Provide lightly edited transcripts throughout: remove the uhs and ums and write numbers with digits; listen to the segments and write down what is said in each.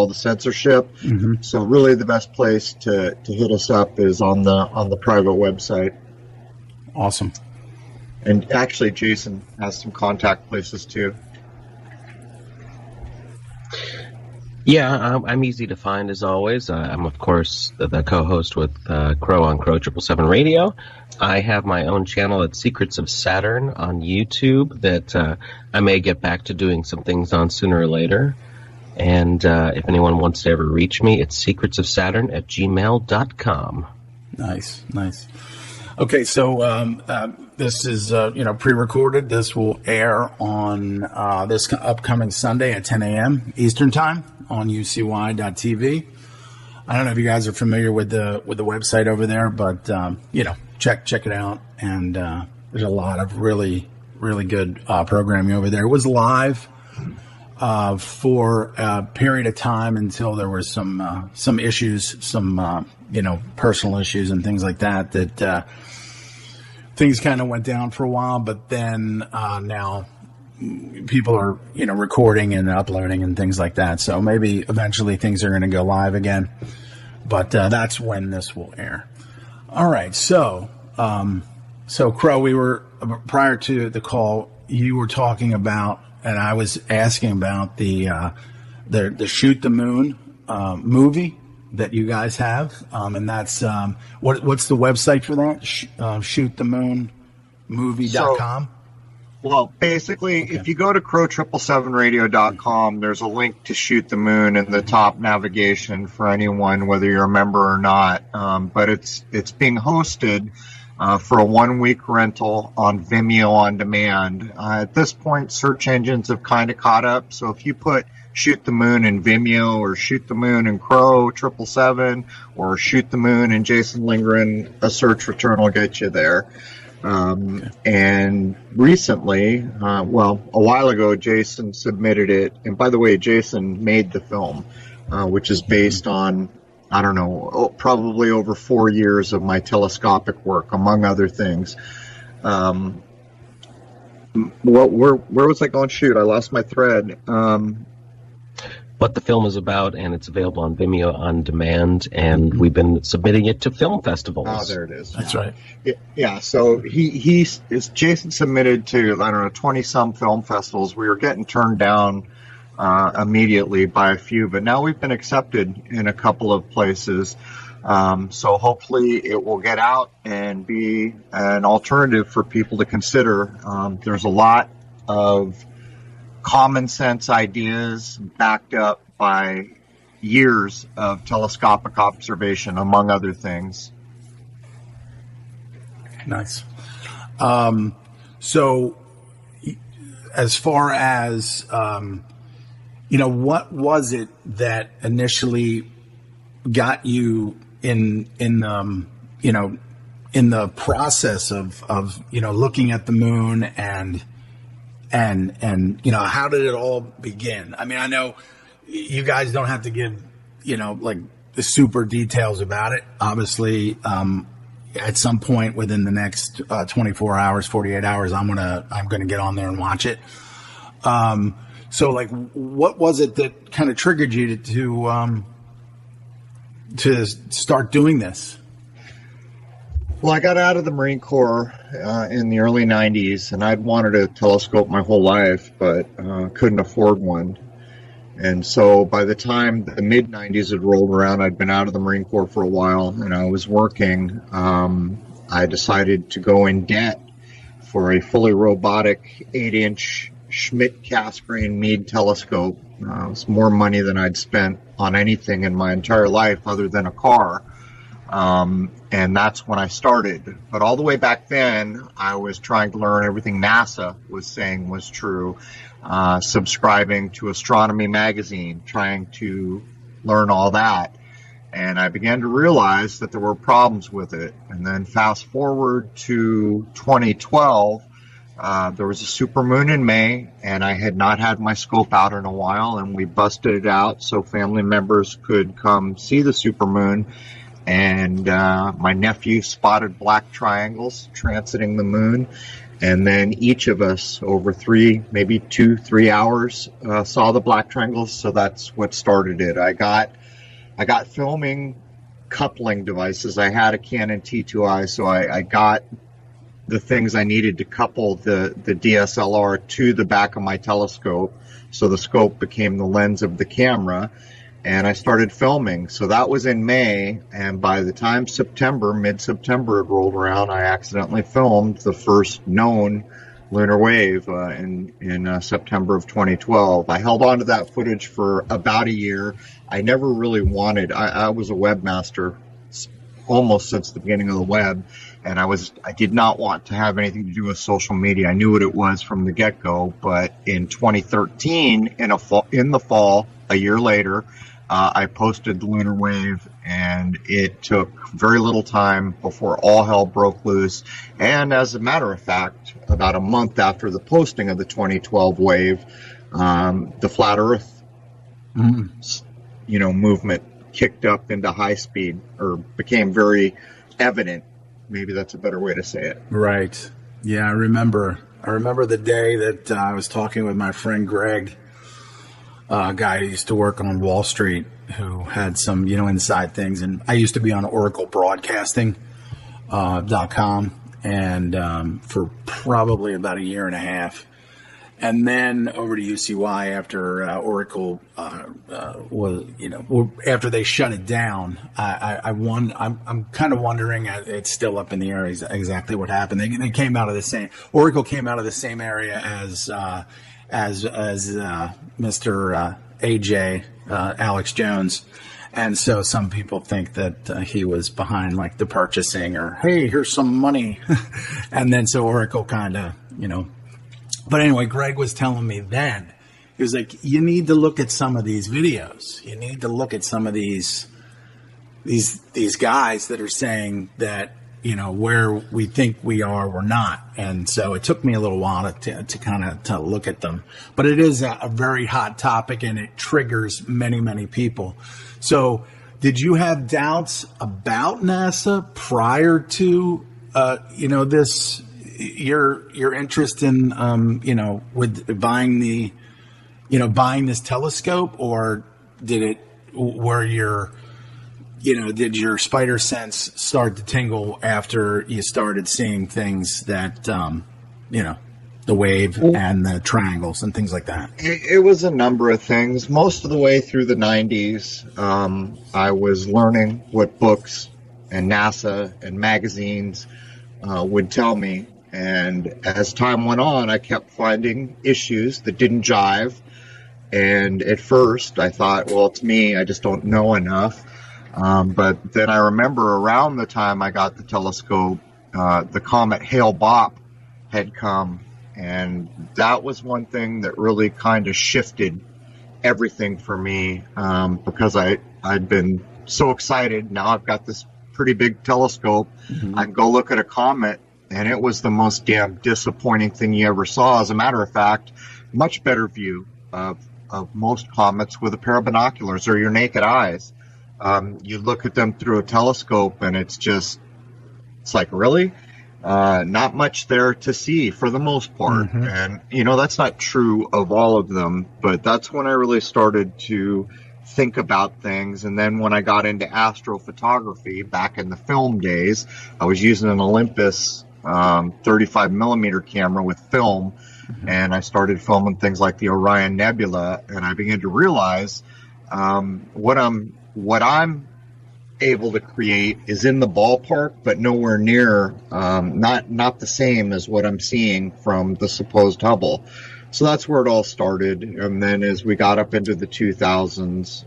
all the censorship. Mm-hmm. So really the best place to hit us up is on the private website. Awesome. And actually, Jason has some contact places too. Yeah, I'm easy to find as always. I'm, of course, the co-host with Crow on Crow777 Radio. I have my own channel at Secrets of Saturn on YouTube that I may get back to doing some things on sooner or later. And if anyone wants to ever reach me, it's secretsofsaturn@gmail.com. Nice. Okay, so this is pre-recorded. This will air on this upcoming Sunday at 10 a.m. Eastern Time on UCY.tv. I don't know if you guys are familiar with the website over there, but check it out. And there's a lot of really good programming over there. It was live for a period of time until there were some issues, some personal issues and things like that things kind of went down for a while, but then now people are recording and uploading and things like that. So maybe eventually things are going to go live again, but that's when this will air. All right, so Crow, we were prior to the call, you were talking about, and I was asking about the Shoot the Moon movie that you guys have, and that's what's the website for that? Shootthemoonmovie.com. Well, basically, okay. If you go to Crow777radio.com, there's a link to Shoot the Moon in the top navigation for anyone, whether you're a member or not. But it's being hosted for a 1-week rental on Vimeo on demand. At this point, search engines have kind of caught up. So if you put Shoot the Moon in Vimeo, or Shoot the Moon in Crow777, or Shoot the Moon in Jason Lindgren, a search return will get you there. Okay. And recently, a while ago, Jason submitted it. And by the way, Jason made the film, which is based on, I don't know, probably over 4 years of my telescopic work, among other things. Where was I going? Shoot, I lost my thread. What the film is about, and it's available on Vimeo on demand, and we've been submitting it to film festivals. Oh, there it is. That's right. Yeah, so Jason submitted to, 20-some film festivals. We were getting turned down immediately by a few, but now we've been accepted in a couple of places. So hopefully it will get out and be an alternative for people to consider. There's a lot of common sense ideas backed up by years of telescopic observation, among other things. Nice. So as far as, what was it that initially got you in the process of looking at the moon and how did it all begin? I mean, I know you guys don't have to give the super details about it. Obviously, at some point within the next 24 hours, 48 hours, I'm gonna get on there and watch it. So what was it that kind of triggered you to start doing this? Well, I got out of the Marine Corps in the early 90s, and I'd wanted a telescope my whole life, but couldn't afford one. And so by the time the mid-90s had rolled around, I'd been out of the Marine Corps for a while, and I was working. I decided to go in debt for a fully robotic 8-inch Schmidt cast-grain Meade telescope. It was more money than I'd spent on anything in my entire life other than a car. And that's when I started. But all the way back then, I was trying to learn everything NASA was saying was true, subscribing to Astronomy Magazine, trying to learn all that. And I began to realize that there were problems with it. And then fast forward to 2012, there was a supermoon in May, and I had not had my scope out in a while, and we busted it out so family members could come see the supermoon. And my nephew spotted black triangles transiting the moon, And then each of us over maybe 2-3 hours, saw the black triangles. So that's what started it. I got filming coupling devices. I had a Canon T2i, so I got the things I needed to couple the DSLR to the back of my telescope. So the scope became the lens of the camera, and I started filming. So that was in May, and by the time mid-September had rolled around, I accidentally filmed the first known lunar wave in September of 2012. I held on to that footage for about a year. I never really I was a webmaster almost since the beginning of the web, and I did not want to have anything to do with social media. I knew what it was from the get-go, but in 2013, in the fall, a year later, I posted the lunar wave, and it took very little time before all hell broke loose. And as a matter of fact, about a month after the posting of the 2012 wave, the flat Earth, movement kicked up into high speed, or became very evident. Maybe that's a better way to say it. Right. Yeah, I remember the day that I was talking with my friend Greg, a guy who used to work on Wall Street, who had some, inside things. And I used to be on Oracle Broadcasting.com, and for probably about a year and a half. And then over to UCY after Oracle after they shut it down. I'm kind of wondering, it's still up in the air exactly what happened. They came out of the same, Oracle came out of the same area as Mr. AJ Alex Jones. And so some people think that he was behind like the purchasing, or, hey, here's some money. And then so Oracle kind of, But anyway, Greg was telling me then, he was like, you need to look at some of these videos. You need to look at some of these guys that are saying that, where we think we are, we're not. And so it took me a little while to kind of to look at them. But it is a very hot topic, and it triggers many, many people. So did you have doubts about NASA prior to, this, your interest in, with buying this telescope, or did your spider sense start to tingle after you started seeing things that, the wave and the triangles and things like that? It was a number of things. Most of the way through the 90s, I was learning what books and NASA and magazines would tell me. And as time went on, I kept finding issues that didn't jive. And at first, I thought, well, it's me. I just don't know enough. But then I remember around the time I got the telescope, the comet Hale-Bopp had come. And that was one thing that really kind of shifted everything for me, because I'd been so excited. Now I've got this pretty big telescope. Mm-hmm. I can go look at a comet, and it was the most damn disappointing thing you ever saw. As a matter of fact, much better view of most comets with a pair of binoculars or your naked eyes. You look at them through a telescope, and it's like, really? Not much there to see for the most part. Mm-hmm. And, that's not true of all of them, but that's when I really started to think about things. And then when I got into astrophotography back in the film days, I was using an Olympus 35 millimeter camera with film. Mm-hmm. And I started filming things like the Orion Nebula, and I began to realize what I'm able to create is in the ballpark, but nowhere near, not the same as what I'm seeing from the supposed Hubble. So that's where it all started. And then as we got up into the 2000s,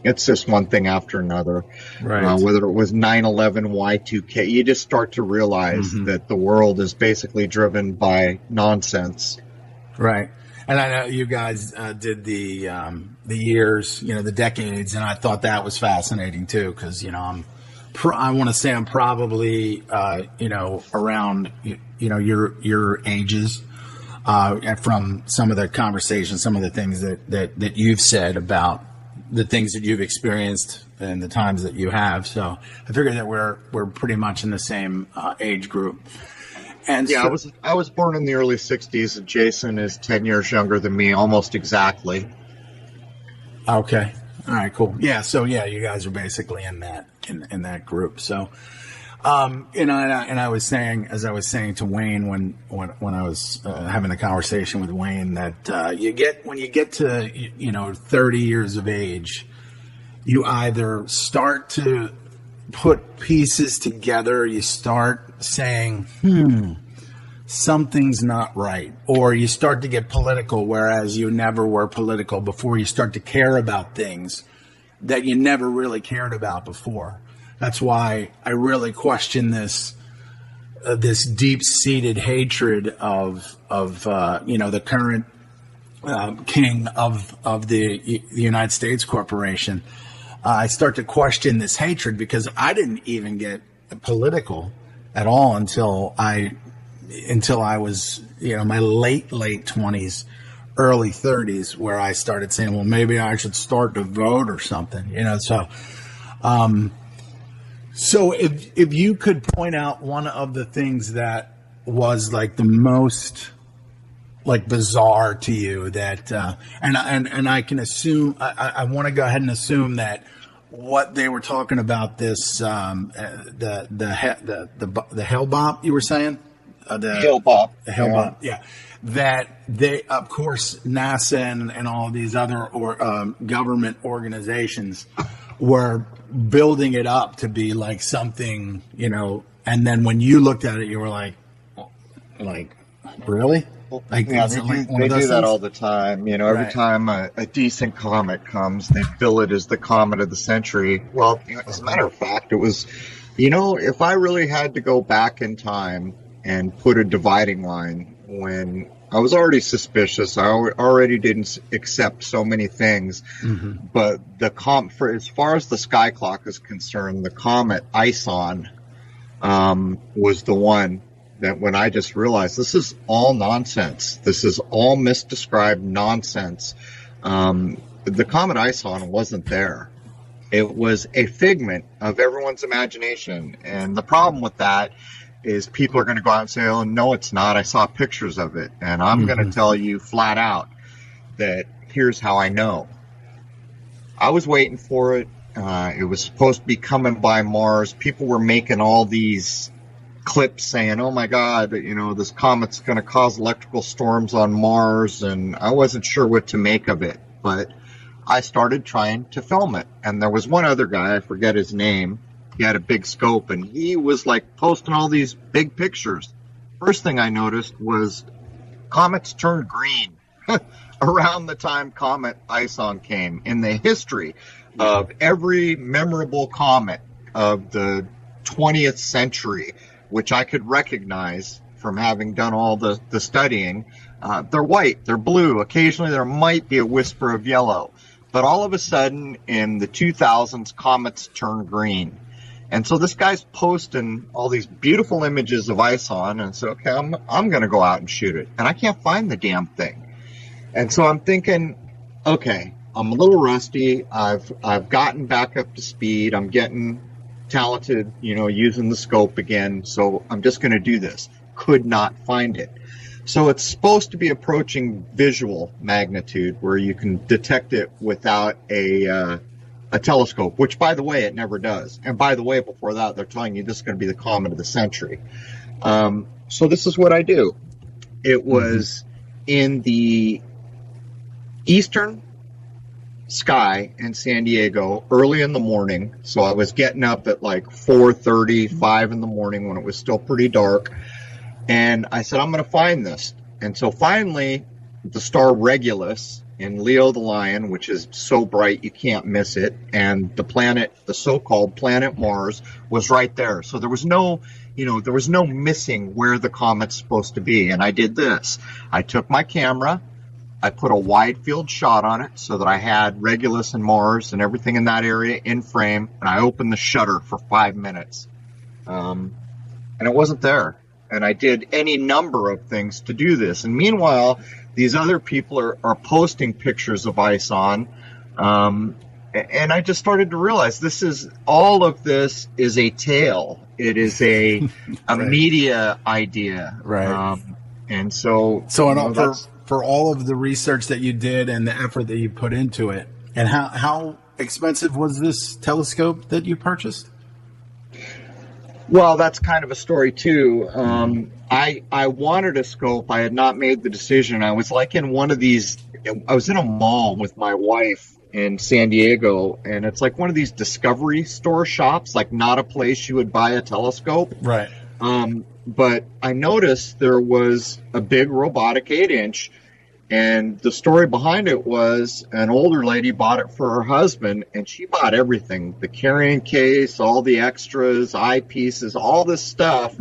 it's just one thing after another. Right. Whether it was 9/11, Y2K, you just start to realize mm-hmm. that the world is basically driven by nonsense. Right. And I know you guys did the years, the decades, and I thought that was fascinating too, because I want to say I'm probably around your ages, from some of the conversations, some of the things that you've said about the things that you've experienced and the times that you have. So I figured that we're pretty much in the same age group. And yeah, I was born in the early 60s, and Jason is 10 years younger than me, almost exactly. Okay. All right, cool. Yeah, so yeah, you guys are basically in that group. So and I was saying, as I was saying to Wayne when I was having a conversation with Wayne, that when you get to 30 years of age, you either start to put pieces together, you start saying, something's not right, or you start to get political, whereas you never were political before. You start to care about things that you never really cared about before. That's why I really question this deep-seated hatred of the current king of the United States corporation. I start to question this hatred because I didn't even get political at all until I was, my late 20s, early 30s, where I started saying, well, maybe I should start to vote or something, So if you could point out one of the things that was like the most like bizarre to you, that and I can assume, I want to go ahead and assume that what they were talking about, this the Hale-Bopp, you were saying, the Hale-Bopp, yeah. That they, of course, NASA and all these other government organizations were building it up to be like something, and then when you looked at it, you were like really? Like, yeah, they do that all the time. Every time a decent comet comes, they bill it as the comet of the century. Well, as a matter of fact, it was, if I really had to go back in time and put a dividing line, when I was already suspicious, I already didn't accept so many things. Mm-hmm. But for as far as the Skyclock is concerned, the comet Ison was the one that, when I just realized this is all nonsense, this is all misdescribed nonsense. The comet Ison wasn't there. It was a figment of everyone's imagination, and the problem with that is people are going to go out and say, oh, no, it's not. I saw pictures of it. And I'm going to tell you flat out that here's how I know. I was waiting for it. It was supposed to be coming by Mars. People were making all these clips saying, oh, my God, this comet's going to cause electrical storms on Mars. And I wasn't sure what to make of it. But I started trying to film it. And there was one other guy, I forget his name. He had a big scope, and he was like posting all these big pictures. First thing I noticed was comets turned green around the time comet Ison came. In the history of every memorable comet of the 20th century, which I could recognize from having done all the studying, they're white, they're blue. Occasionally there might be a whisper of yellow. But all of a sudden in the 2000s, comets turn green. And so this guy's posting all these beautiful images of Ison, and so, okay, I'm going to go out and shoot it. And I can't find the damn thing. And so I'm thinking, okay, I'm a little rusty. I've gotten back up to speed. I'm getting talented, using the scope again. So I'm just going to do this. Could not find it. So it's supposed to be approaching visual magnitude, where you can detect it without a telescope, which, by the way, it never does. And by the way, before that, they're telling you this is going to be the comet of the century. So this is what I do. It was in the eastern sky in San Diego early in the morning. So I was getting up at like 4:30, 5 in the morning when it was still pretty dark. And I said, I'm going to find this. And so finally, the star Regulus in Leo the Lion, which is so bright you can't miss it, and the planet, the so-called planet Mars, was right there. So there was no missing where the comet's supposed to be. And I did this. I took my camera, I put a wide field shot on it so that I had Regulus and Mars and everything in that area in frame, and I opened the shutter for 5 minutes. And it wasn't there. And I did any number of things to do this. And meanwhile, these other people are posting pictures of Ison. And I just started to realize all of this is a tale. It is a right. media idea. Right. And so for all of the research that you did and the effort that you put into it, and how expensive was this telescope that you purchased? Well, that's kind of a story too. I wanted a scope. I had not made the decision. I was like in one of these, I was in a mall with my wife in San Diego, and it's like one of these discovery store shops, like not a place you would buy a telescope. Right. But I noticed there was a big robotic 8-inch, and the story behind it was an older lady bought it for her husband, and she bought everything, the carrying case, all the extras, eyepieces, all this stuff,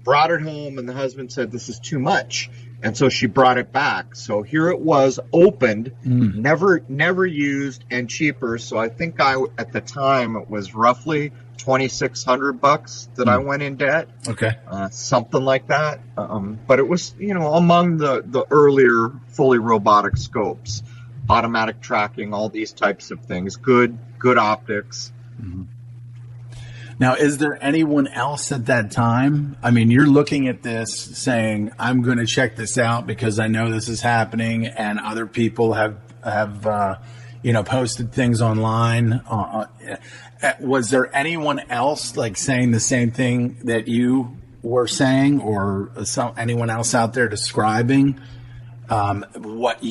brought it home, and the husband said, this is too much. And so she brought it back. So here it was, opened, never used, and cheaper. So I think at the time it was roughly $2,600 that I went in debt. Okay. Something like that. But it was, among the earlier fully robotic scopes, automatic tracking, all these types of things, good optics. Mm-hmm. Now, is there anyone else at that time? I mean, you're looking at this saying, I'm going to check this out because I know this is happening, and other people have posted things online. Was there anyone else like saying the same thing that you were saying, or anyone else out there describing what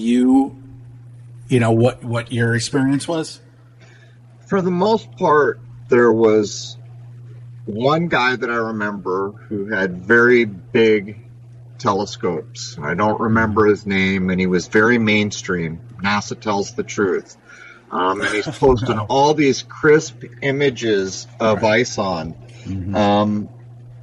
what your experience was? For the most part, there was one guy that I remember who had very big telescopes. I don't remember his name, and he was very mainstream. NASA tells the truth. And he's posting all these crisp images of ISON.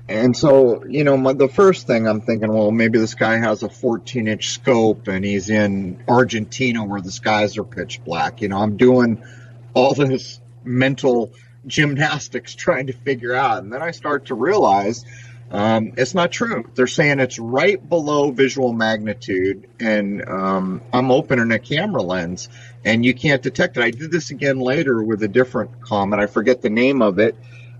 And so, the first thing I'm thinking, well, maybe this guy has a 14-inch scope and he's in Argentina where the skies are pitch black. I'm doing all this mental gymnastics trying to figure out. And then I start to realize it's not true. They're saying it's right below visual magnitude, and I'm opening a camera lens, and you can't detect it. I did this again later with a different comet. I forget the name of it,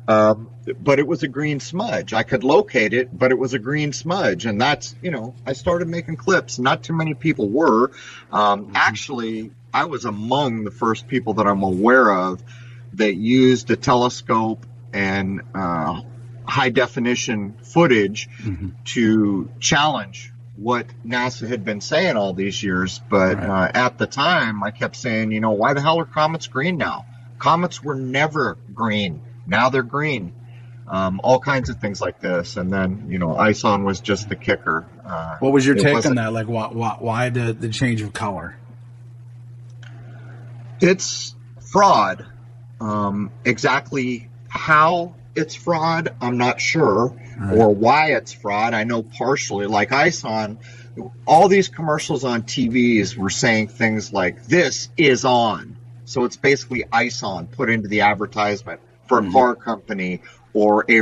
but it was a green smudge. I could locate it, but it was a green smudge, and that's, I started making clips. Not too many people were. Actually, I was among the first people that I'm aware of that used a telescope and high definition footage to challenge what NASA had been saying all these years. But at the time, I kept saying, why the hell are comets green now? Comets were never green. Now they're green. All kinds of things like this. And then, ISON was just the kicker. What was your take on that? Like, why the change of color? It's fraud. Exactly how it's fraud, I'm not sure, or why it's fraud. I know partially, like ISON, all these commercials on TVs were saying things like, this is on. So it's basically ISON put into the advertisement for a car company or a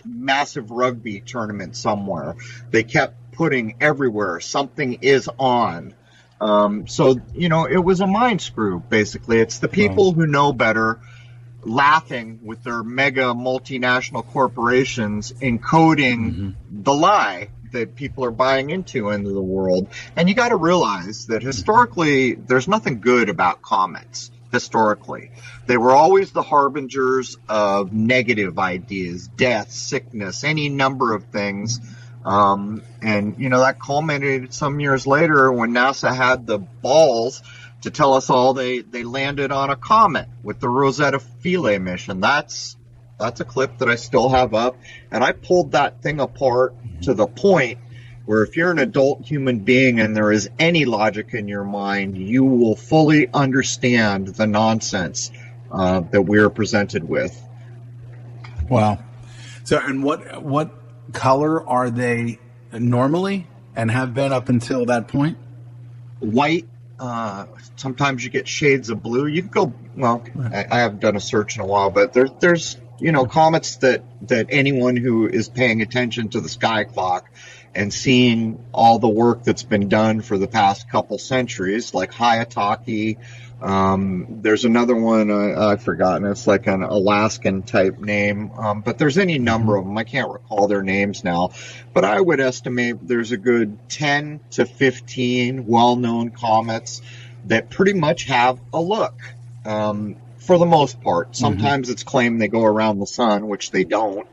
massive rugby tournament somewhere. They kept putting everywhere, something is on. So, it was a mind screw, basically. It's the people who know better laughing with their mega multinational corporations encoding the lie that people are buying into the world. And you got to realize that historically, there's nothing good about comets. Historically, they were always the harbingers of negative ideas, death, sickness, any number of things. And, that culminated some years later when NASA had the balls to tell us all they landed on a comet with the Rosetta Philae mission. That's a clip that I still have up. And I pulled that thing apart to the point where if you're an adult human being and there is any logic in your mind, you will fully understand the nonsense that we are presented with. Wow. So, and what color are they normally and have been up until that point? White. Sometimes you get shades of blue. You can go, I haven't done a search in a while, but there's comets that anyone who is paying attention to the Skyclock and seeing all the work that's been done for the past couple centuries, like Hayataki There's another one I've forgotten. It's like an Alaskan type name, but there's any number of them. I can't recall their names now, but I would estimate there's a good 10 to 15 well-known comets that pretty much have a look. For the most part, sometimes it's claimed they go around the sun, which they don't.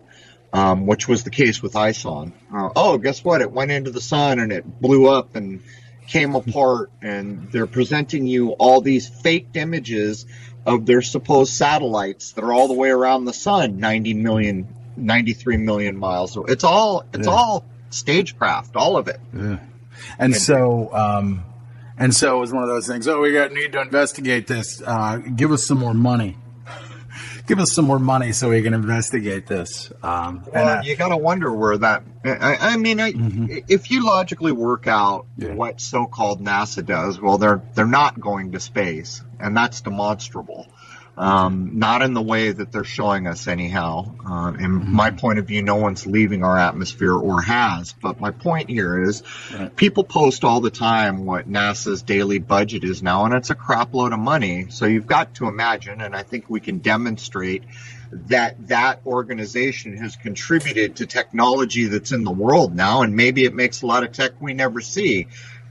Which was the case with Ison. Guess what? It went into the sun and it blew up and came apart, and they're presenting you all these faked images of their supposed satellites that are all the way around the sun, 93 million miles. So it's all stagecraft, all of it. Yeah. And so it was one of those things. We need to investigate this. Give us some more money. Give us some more money so we can investigate this. You got to wonder where that. If you logically work out what so-called NASA does, well, they're not going to space, and that's demonstrable. Not in the way that they're showing us, anyhow. In my point of view, no one's leaving our atmosphere or has. But my point here is, people post all the time what NASA's daily budget is now, and it's a crap load of money. So you've got to imagine, and I think we can demonstrate that organization has contributed to technology that's in the world now, and maybe it makes a lot of tech we never see.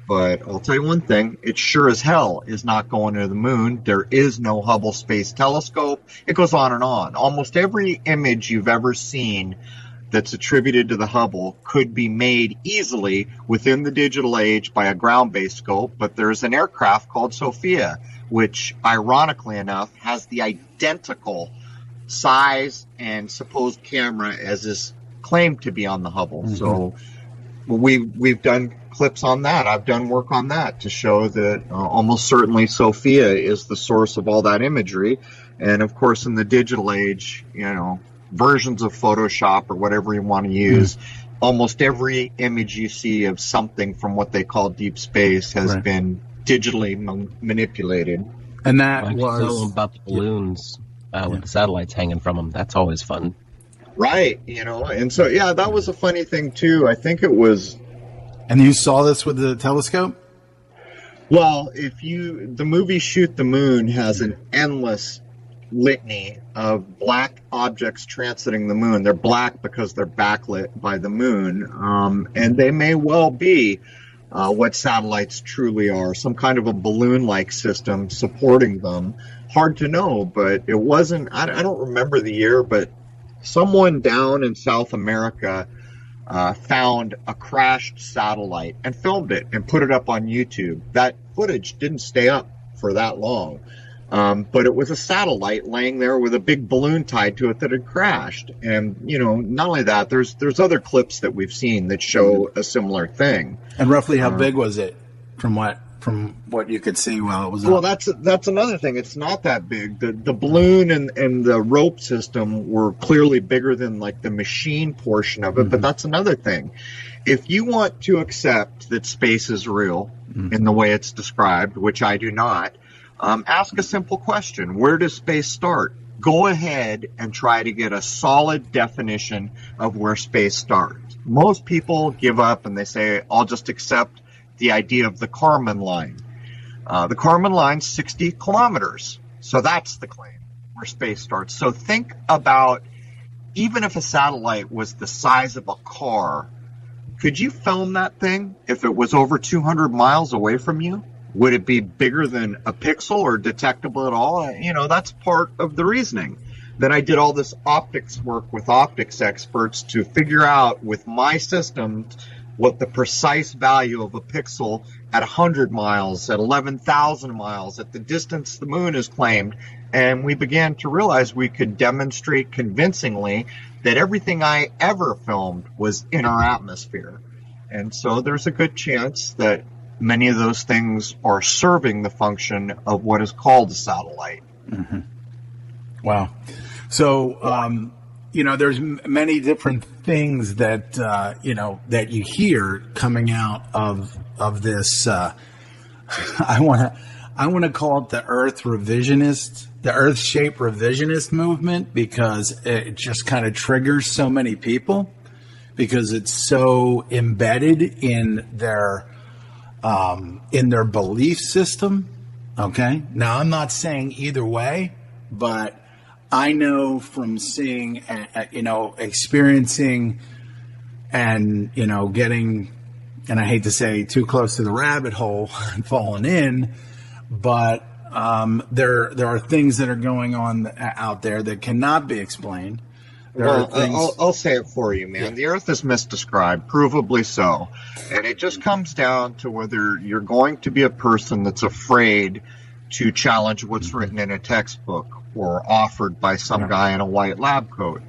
But I'll tell you one thing, it sure as hell is not going to the moon. There is no Hubble Space Telescope. It goes on and on. Almost every image you've ever seen that's attributed to the Hubble could be made easily within the digital age by a ground-based scope, but there's an aircraft called Sophia, which, ironically enough, has the identical size and supposed camera as is claimed to be on the Hubble. So we've done clips on that. I've done work on that to show that almost certainly Sophia is the source of all that imagery. And of course, in the digital age, versions of Photoshop or whatever you want to use, almost every image you see of something from what they call deep space has been digitally manipulated. And that was about the balloons with the satellites hanging from them. That's always fun. Right. And so, that was a funny thing too. I think it was. And you saw this with the telescope? Well, the movie Shoot the Moon has an endless litany of black objects transiting the moon. They're black because they're backlit by the moon. And they may well be what satellites truly are, some kind of a balloon-like system supporting them. Hard to know, but it wasn't, I don't remember the year, but someone down in South America found a crashed satellite and filmed it and put it up on YouTube. That footage didn't stay up for that long, but it was a satellite laying there with a big balloon tied to it that had crashed. And not only that, there's other clips that we've seen that show a similar thing. And roughly how big was it from what you could see while it was Well, that's another thing. It's not that big. The balloon and the rope system were clearly bigger than like the machine portion of it, but that's another thing. If you want to accept that space is real in the way it's described, which I do not, ask a simple question. Where does space start? Go ahead and try to get a solid definition of where space starts. Most people give up and they say, I'll just accept the idea of the Kármán line. The Kármán line's 60 kilometers. So that's the claim where space starts. So think about, even if a satellite was the size of a car, could you film that thing if it was over 200 miles away from you? Would it be bigger than a pixel or detectable at all? That's part of the reasoning. Then I did all this optics work with optics experts to figure out with my system what the precise value of a pixel at 100 miles, at 11,000 miles, at the distance the moon is claimed. And we began to realize we could demonstrate convincingly that everything I ever filmed was in our atmosphere. And so there's a good chance that many of those things are serving the function of what is called a satellite. Wow. So, there's many different things that, that you hear coming out of this, I want to call it the Earth shape revisionist movement, because it just kind of triggers so many people, because it's so embedded in their belief system Okay. Now, I'm not saying either way, but I know from seeing, experiencing and, getting, and I hate to say too close to the rabbit hole and falling in, but there are things that are going on out there that cannot be explained. I'll say it for you, man. Yeah. The Earth is misdescribed, provably so. And it just comes down to whether you're going to be a person that's afraid to challenge what's written in a textbook or offered by some guy in a white lab coat.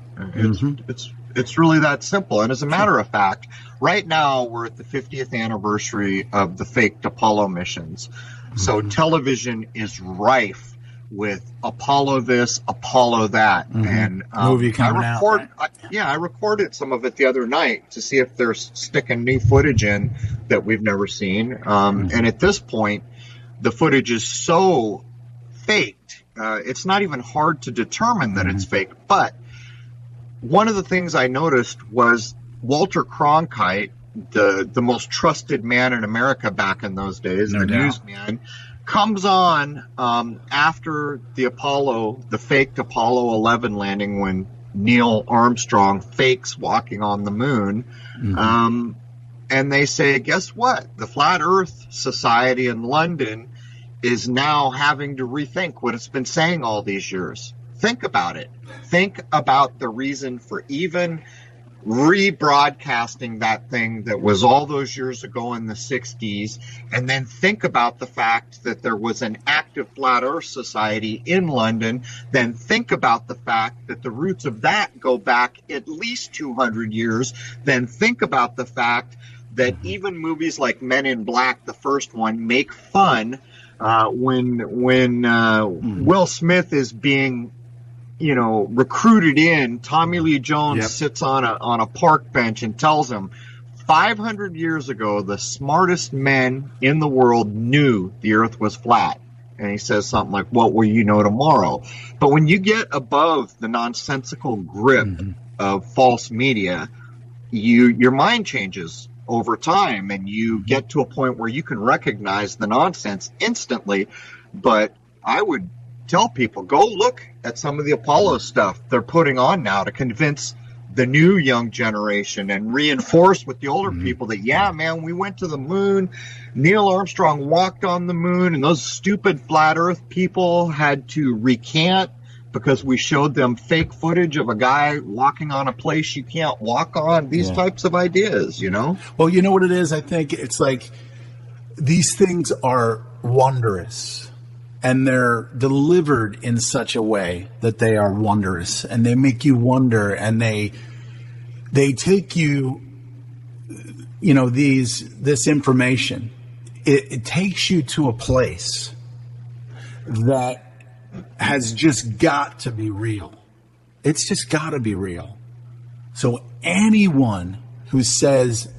It's really that simple. And as a matter of fact, right now we're at the 50th anniversary of the faked Apollo missions. So television is rife with Apollo this, Apollo that, and movie coming out. Right? I recorded some of it the other night to see if they're sticking new footage in that we've never seen. And at this point, the footage is so faked, it's not even hard to determine that it's fake. But one of the things I noticed was Walter Cronkite, the most trusted man in America back in those days, newsman, comes on after the faked Apollo 11 landing when Neil Armstrong fakes walking on the moon. And they say, guess what? The Flat Earth Society in London is now having to rethink what it's been saying all these years. Think about it. Think about the reason for even rebroadcasting that thing that was all those years ago in the 60s, and then think about the fact that there was an active Flat Earth Society in London. Then think about the fact that the roots of that go back at least 200 years. Then think about the fact that even movies like Men in Black, the first one, make fun when Will Smith is being recruited in. Tommy Lee Jones sits on a park bench and tells him 500 years ago, the smartest men in the world knew the earth was flat. And he says something like, what will you know tomorrow? But when you get above the nonsensical grip of false media, your mind changes over time, and you get to a point where you can recognize the nonsense instantly. But I would tell people, go look at some of the Apollo stuff they're putting on now to convince the new young generation and reinforce with the older people that, yeah, man, we went to the moon. Neil Armstrong walked on the moon, and those stupid flat earth people had to recant because we showed them fake footage of a guy walking on a place you can't walk on. These types of ideas, Well, you know what it is? I think it's like these things are wondrous. And they're delivered in such a way that they are wondrous, and they make you wonder, and they take you, this information. It takes you to a place that has just got to be real. It's just got to be real. So anyone who says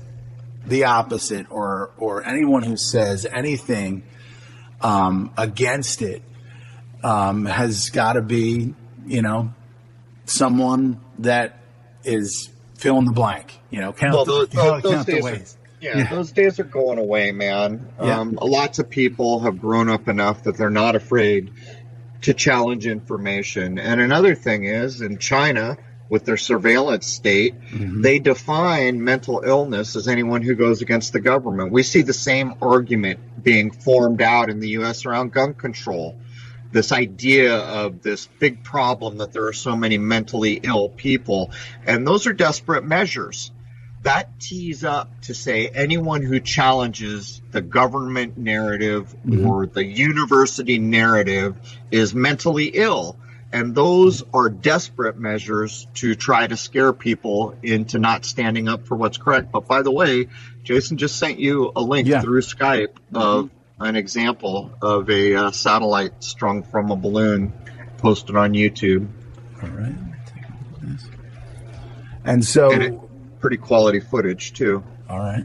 the opposite, or anyone who says anything against it has got to be, someone that is fill in the blank. Count the ways. Those days are going away, man. Lots of people have grown up enough that they're not afraid to challenge information. And another thing is, in China, with their surveillance state, they define mental illness as anyone who goes against the government. We see the same argument being formed out in the U.S. around gun control. This idea of this big problem that there are so many mentally ill people. And those are desperate measures. That tees up to say anyone who challenges the government narrative or the university narrative is mentally ill. And those are desperate measures to try to scare people into not standing up for what's correct. But by the way, Jason just sent you a link through Skype of an example of a satellite strung from a balloon posted on YouTube. All right. And so... pretty quality footage, too. All right.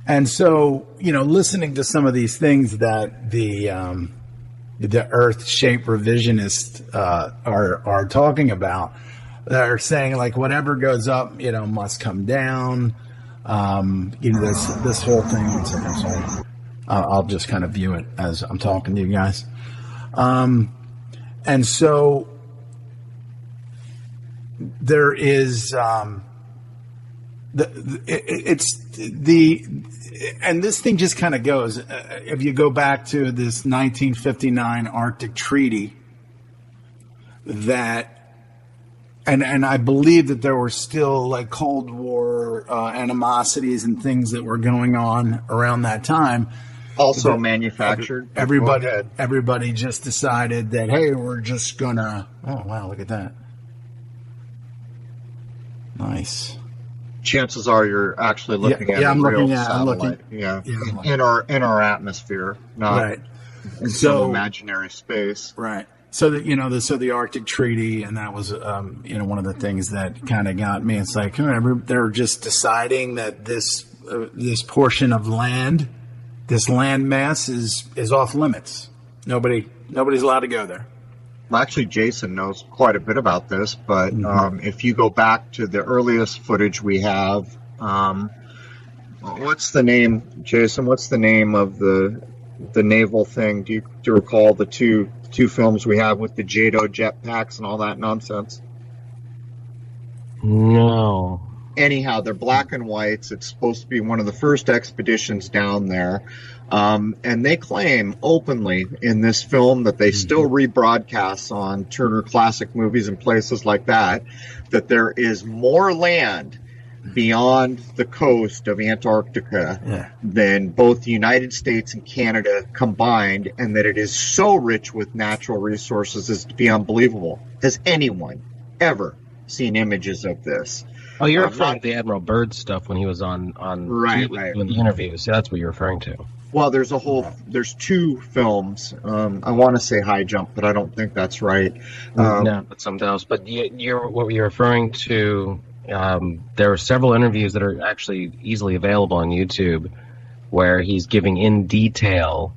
And so, listening to some of these things that the Earth-shaped revisionists are talking about, they're saying, like, whatever goes up, must come down. This whole thing. One second, sorry. I'll just kind of view it as I'm talking to you guys. And so there is and this thing just kind of goes. If you go back to this 1959 Arctic Treaty, that. And I believe that there were still like Cold War animosities and things that were going on around that time. Also manufactured. Everybody just decided that, hey, we're just gonna. Oh wow, look at that! Nice. Chances are you're actually looking at a real satellite. In our atmosphere, not in some imaginary space. Right. So that the Arctic Treaty, and that was one of the things that kind of got me. It's like they're just deciding that this portion of land, this land mass is off limits. Nobody's allowed to go there. Well, actually, Jason knows quite a bit about this, but if you go back to the earliest footage we have, what's the name, Jason? What's the name of the naval thing? Do you recall the two films we have with the JATO jetpacks and all that nonsense? No. Anyhow, they're black and whites. It's supposed to be one of the first expeditions down there. And they claim openly in this film that they still rebroadcast on Turner Classic Movies and places like that there is more land beyond the coast of Antarctica than both the United States and Canada combined, and that it is so rich with natural resources as to be unbelievable. Has anyone ever seen images of this? Oh, you're referring to the Admiral Byrd stuff when he was on right. doing the interviews. Yeah, that's what you're referring to. Well, there's two films. I want to say High Jump, but I don't think that's right. No, that's something else. But what you're referring to. There are several interviews that are actually easily available on YouTube where he's giving in detail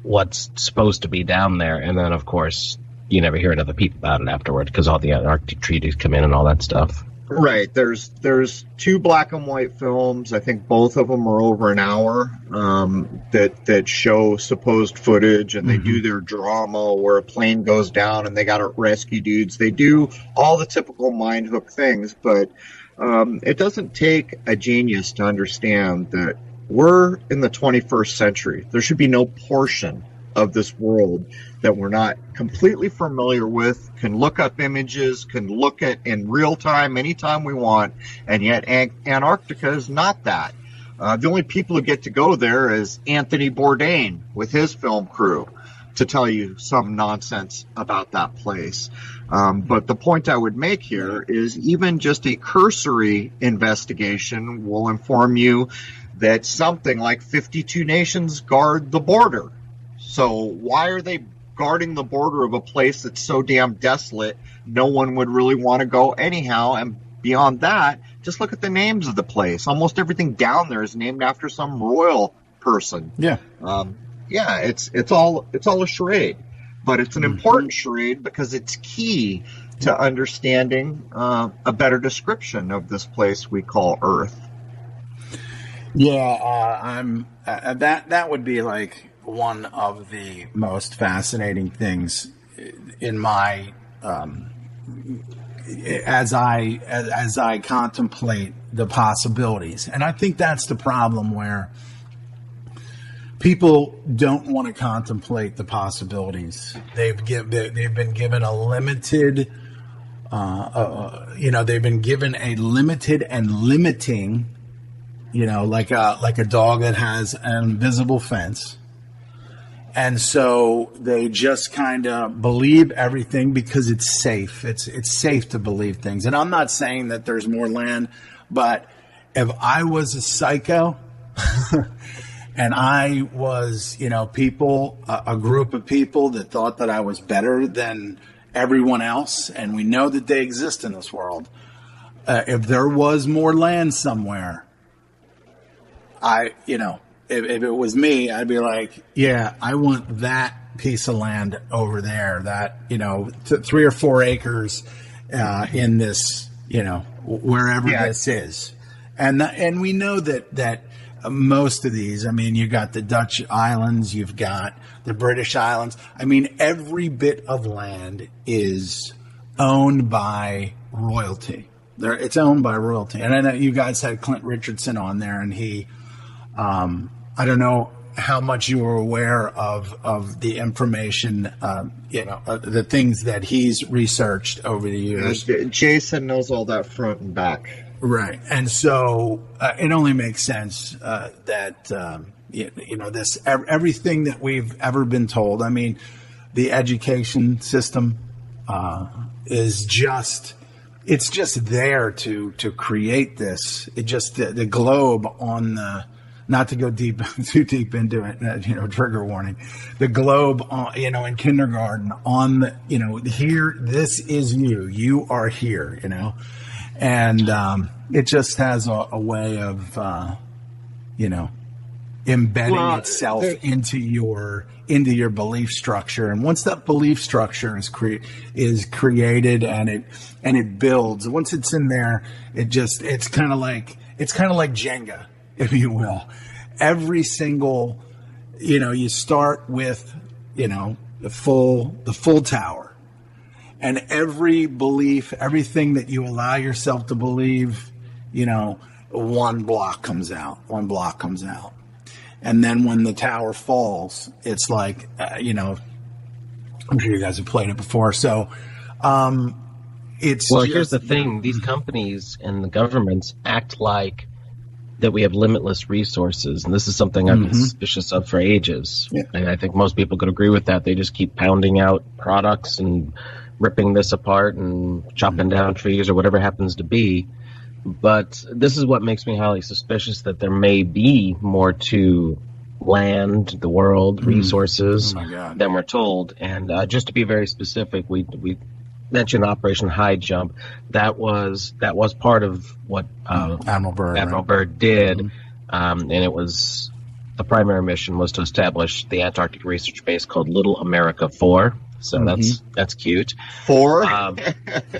what's supposed to be down there, and then of course you never hear another peep about it afterwards because all the Arctic treaties come in and all that stuff. Right. There's two black and white films. I think both of them are over an hour that show supposed footage, and they do their drama where a plane goes down and they got to rescue dudes. They do all the typical mind hook things, but it doesn't take a genius to understand that we're in the 21st century. There should be no portion of this world that we're not completely familiar with, can look up images, can look at in real time anytime we want, and yet Antarctica is not that. The only people who get to go there is Anthony Bourdain with his film crew to tell you some nonsense about that place. But the point I would make here is even just a cursory investigation will inform you that something like 52 nations guard the border. So why are they guarding the border of a place that's so damn desolate no one would really want to go anyhow? And beyond that, just look at the names of the place. Almost everything down there is named after some royal person. It's all a charade, but it's an important charade because it's key to understanding a better description of this place we call Earth. That would be like one of the most fascinating things in my as I contemplate the possibilities. And I think that's the problem, where people don't want to contemplate the possibilities. They've been given a limited they've been given a limited and limiting, like a dog that has an invisible fence. And so they just kind of believe everything because it's safe. It's safe to believe things. And I'm not saying that there's more land, but if I was a psycho and I was, a group of people that thought that I was better than everyone else, and we know that they exist in this world, if there was more land somewhere, if it was me, I'd be like, yeah, I want that piece of land over there, that, 3 or 4 acres in this, wherever this is. And we know that most of these. I mean, you got the Dutch islands, you've got the British islands. I mean, every bit of land is owned by royalty. It's owned by royalty. And I know you guys had Clint Richardson on there, and he, I don't know how much you were aware of the information, the things that he's researched over the years. Jason knows all that front and back. Right. And so it only makes sense that, this everything that we've ever been told. I mean, the education system is just, it's just there to create this. It just, the globe on the, not to go too deep into it, trigger warning. The globe, in kindergarten on the, here, this is you. You are here, and it just has a way of, embedding itself into your belief structure. And once that belief structure is created and it builds, once it's in there, it's kind of like Jenga, if you will. Every single, you start with, the full tower, and every belief, everything that you allow yourself to believe, one block comes out. And then when the tower falls, it's like, I'm sure you guys have played it before. So, here's the thing. These companies and the governments act like that we have limitless resources. And this is something I've been suspicious of for ages. Yeah. And I think most people could agree with that. They just keep pounding out products and ripping this apart and chopping down trees or whatever it happens to be. But this is what makes me highly suspicious, that there may be more to land, the world, resources than we're told. And just to be very specific, we mentioned Operation High Jump. That was part of what Admiral Byrd did, and it was, the primary mission was to establish the Antarctic research base called Little America 4. So that's cute. 4?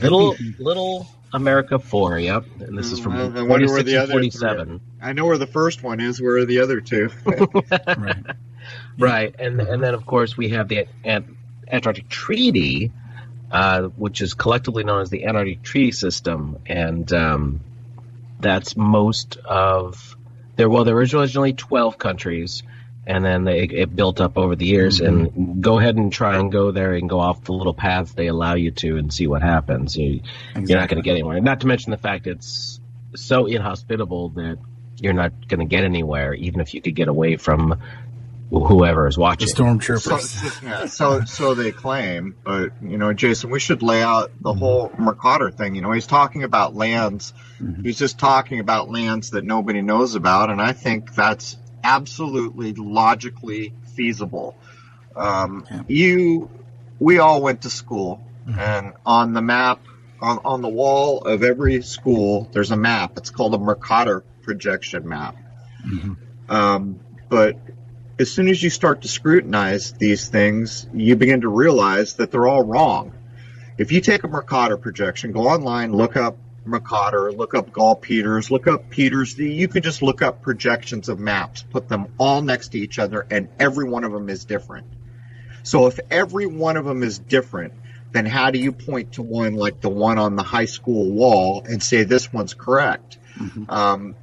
Little America 4. Yep, and this is from 46-47. I know where the first one is. Where are the other two? Right, and then of course we have the Antarctic Treaty, which is collectively known as the Antarctic Treaty System, and that's most of there. Well, there was originally 12 countries, and then it built up over the years. And go ahead and try and go there and go off the little paths they allow you to, and see what happens. You're not going to get anywhere. Not to mention the fact it's so inhospitable that you're not going to get anywhere, even if you could get away from whoever is watching. The stormtroopers. So they claim, but Jason, we should lay out the whole Mercator thing. He's talking about lands. He's just talking about lands that nobody knows about, and I think that's absolutely logically feasible. We all went to school, and on the map, on the wall of every school, there's a map. It's called a Mercator projection map. But as soon as you start to scrutinize these things, you begin to realize that they're all wrong. If you take a Mercator projection, go online, look up Mercator, look up Gall Peters, look up Peters. You can just look up projections of maps, put them all next to each other, and every one of them is different. So if every one of them is different, then how do you point to one like the one on the high school wall and say this one's correct?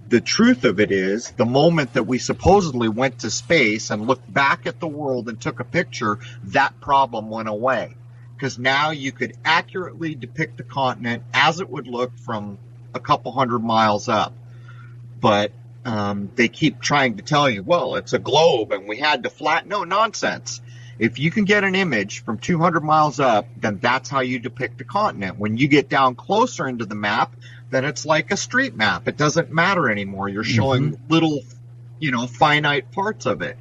The truth of it is, the moment that we supposedly went to space and looked back at the world and took a picture, that problem went away. Because now you could accurately depict the continent as it would look from a couple hundred miles up. But they keep trying to tell you, well, it's a globe and we had to flatten. No, nonsense. If you can get an image from 200 miles up, then that's how you depict a continent. When you get down closer into the map, then it's like a street map. It doesn't matter anymore. You're showing little, finite parts of it.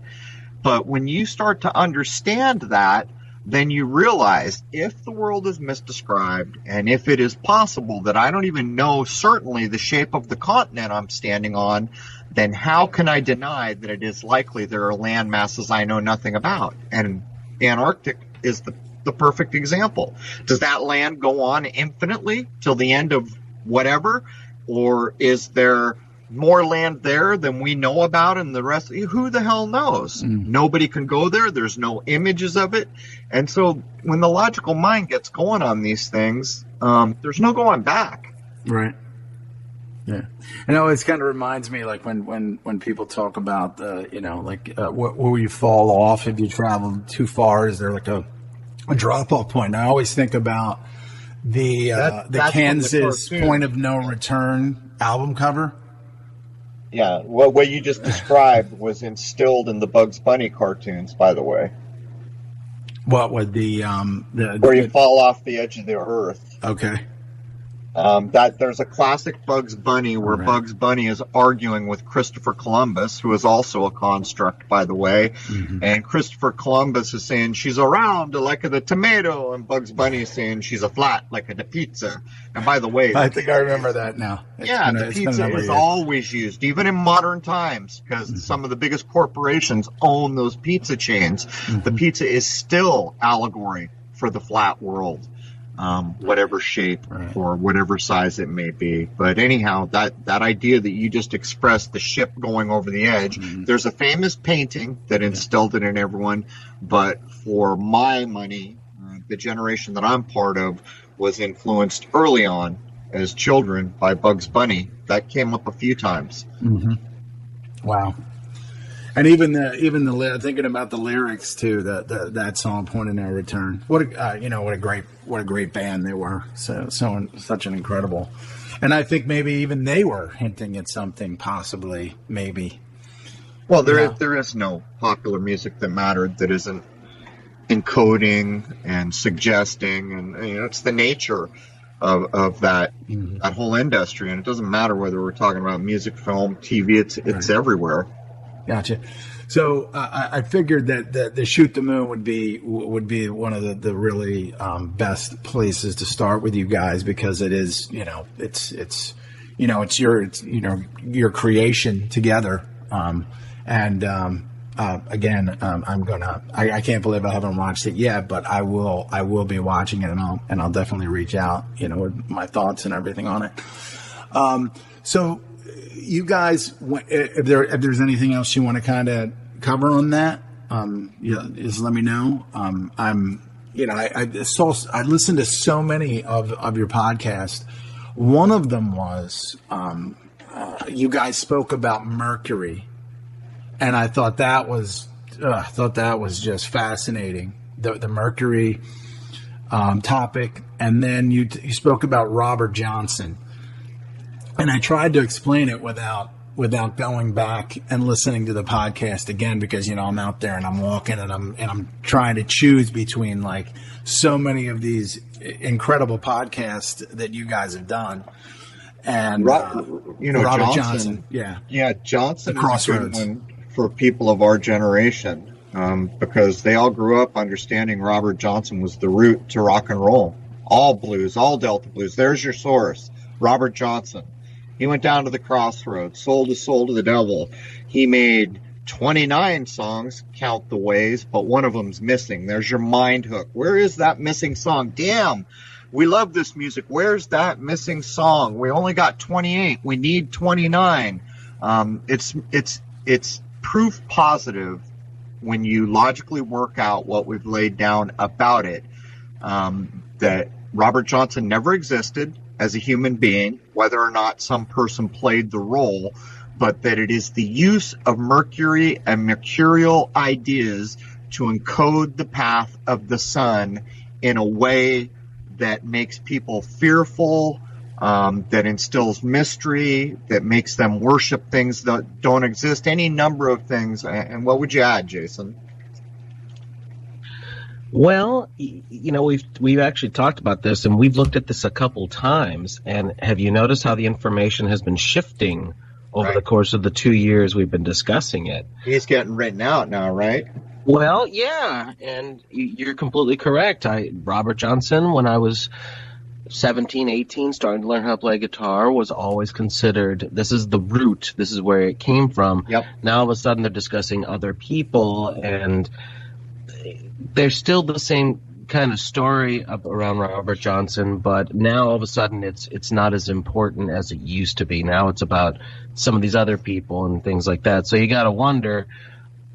But when you start to understand that, then you realize if the world is misdescribed, and if it is possible that I don't even know certainly the shape of the continent I'm standing on, then how can I deny that it is likely there are land masses I know nothing about? And Antarctic is the perfect example. Does that land go on infinitely till the end of whatever? Or is there more land there than we know about, and the rest, who the hell knows? Nobody can go there. There's no images of it. And so when the logical mind gets going on these things, there's no going back. Right. Yeah. And it always kind of reminds me, like when people talk about, where you fall off if you travel too far. Is there like a drop-off point? I always think about the Kansas Point of No Return album cover. Yeah, well, what you just described was instilled in the Bugs Bunny cartoons, by the way. What would where you fall off the edge of the earth? Okay. That there's a classic Bugs Bunny where Bugs Bunny is arguing with Christopher Columbus, who is also a construct, by the way. And Christopher Columbus is saying she's a round like the tomato, and Bugs Bunny is saying she's a flat like the pizza. And by the way, I think I remember that now. The pizza is always used, even in modern times, because some of the biggest corporations own those pizza chains. The pizza is still allegory for the flat world. Whatever shape or whatever size it may be. But anyhow, that idea that you just expressed, the ship going over the edge, there's a famous painting that instilled it in everyone. But for my money, the generation that I'm part of was influenced early on as children by Bugs Bunny. That came up a few times. Wow. And even the thinking about the lyrics too, that song "Point of No Return." What a great band they were. Such an incredible. And I think maybe even they were hinting at something, possibly, maybe. Well, there is no popular music that mattered that isn't encoding and suggesting, and it's the nature of that that whole industry. And it doesn't matter whether we're talking about music, film, TV. It's everywhere. Gotcha. So I figured that the Shoot the Moon would be one of the really best places to start with you guys, because it is it's your creation together. Again, I can't believe I haven't watched it yet, but I will be watching it, and I'll definitely reach out with my thoughts and everything on it. So. You guys, if there's anything else you want to kind of cover on that, just let me know. I listened to so many of your podcasts. One of them was you guys spoke about Mercury, and I thought that was just fascinating. The Mercury topic, and then you spoke about Robert Johnson. And I tried to explain it without going back and listening to the podcast again, because I'm out there and I'm walking and I'm trying to choose between like so many of these incredible podcasts that you guys have done. And Robert Johnson, Johnson is a good one for people of our generation, because they all grew up understanding Robert Johnson was the root to rock and roll. All blues, all Delta blues. There's your source, Robert Johnson. He went down to the crossroads, sold his soul to the devil. He made 29 songs, count the ways, but one of them's missing. There's your mind hook. Where is that missing song? Damn, we love this music. Where's that missing song? We only got 28. We need 29. It's proof positive when you logically work out what we've laid down about it, that Robert Johnson never existed as a human being, whether or not some person played the role, but that it is the use of Mercury and mercurial ideas to encode the path of the sun in a way that makes people fearful, that instills mystery, that makes them worship things that don't exist, any number of things. And what would you add, Jason? Well, we've actually talked about this, and we've looked at this a couple times. And have you noticed how the information has been shifting over the course of the 2 years we've been discussing it? He's getting written out now, right? Well, yeah, and you're completely correct. Robert Johnson, when I was 17, 18, starting to learn how to play guitar, was always considered, this is the root, this is where it came from. Yep. Now all of a sudden they're discussing other people, and they're still the same kind of story around Robert Johnson, but now all of a sudden it's not as important as it used to be. Now it's about some of these other people and things like that. So you got to wonder,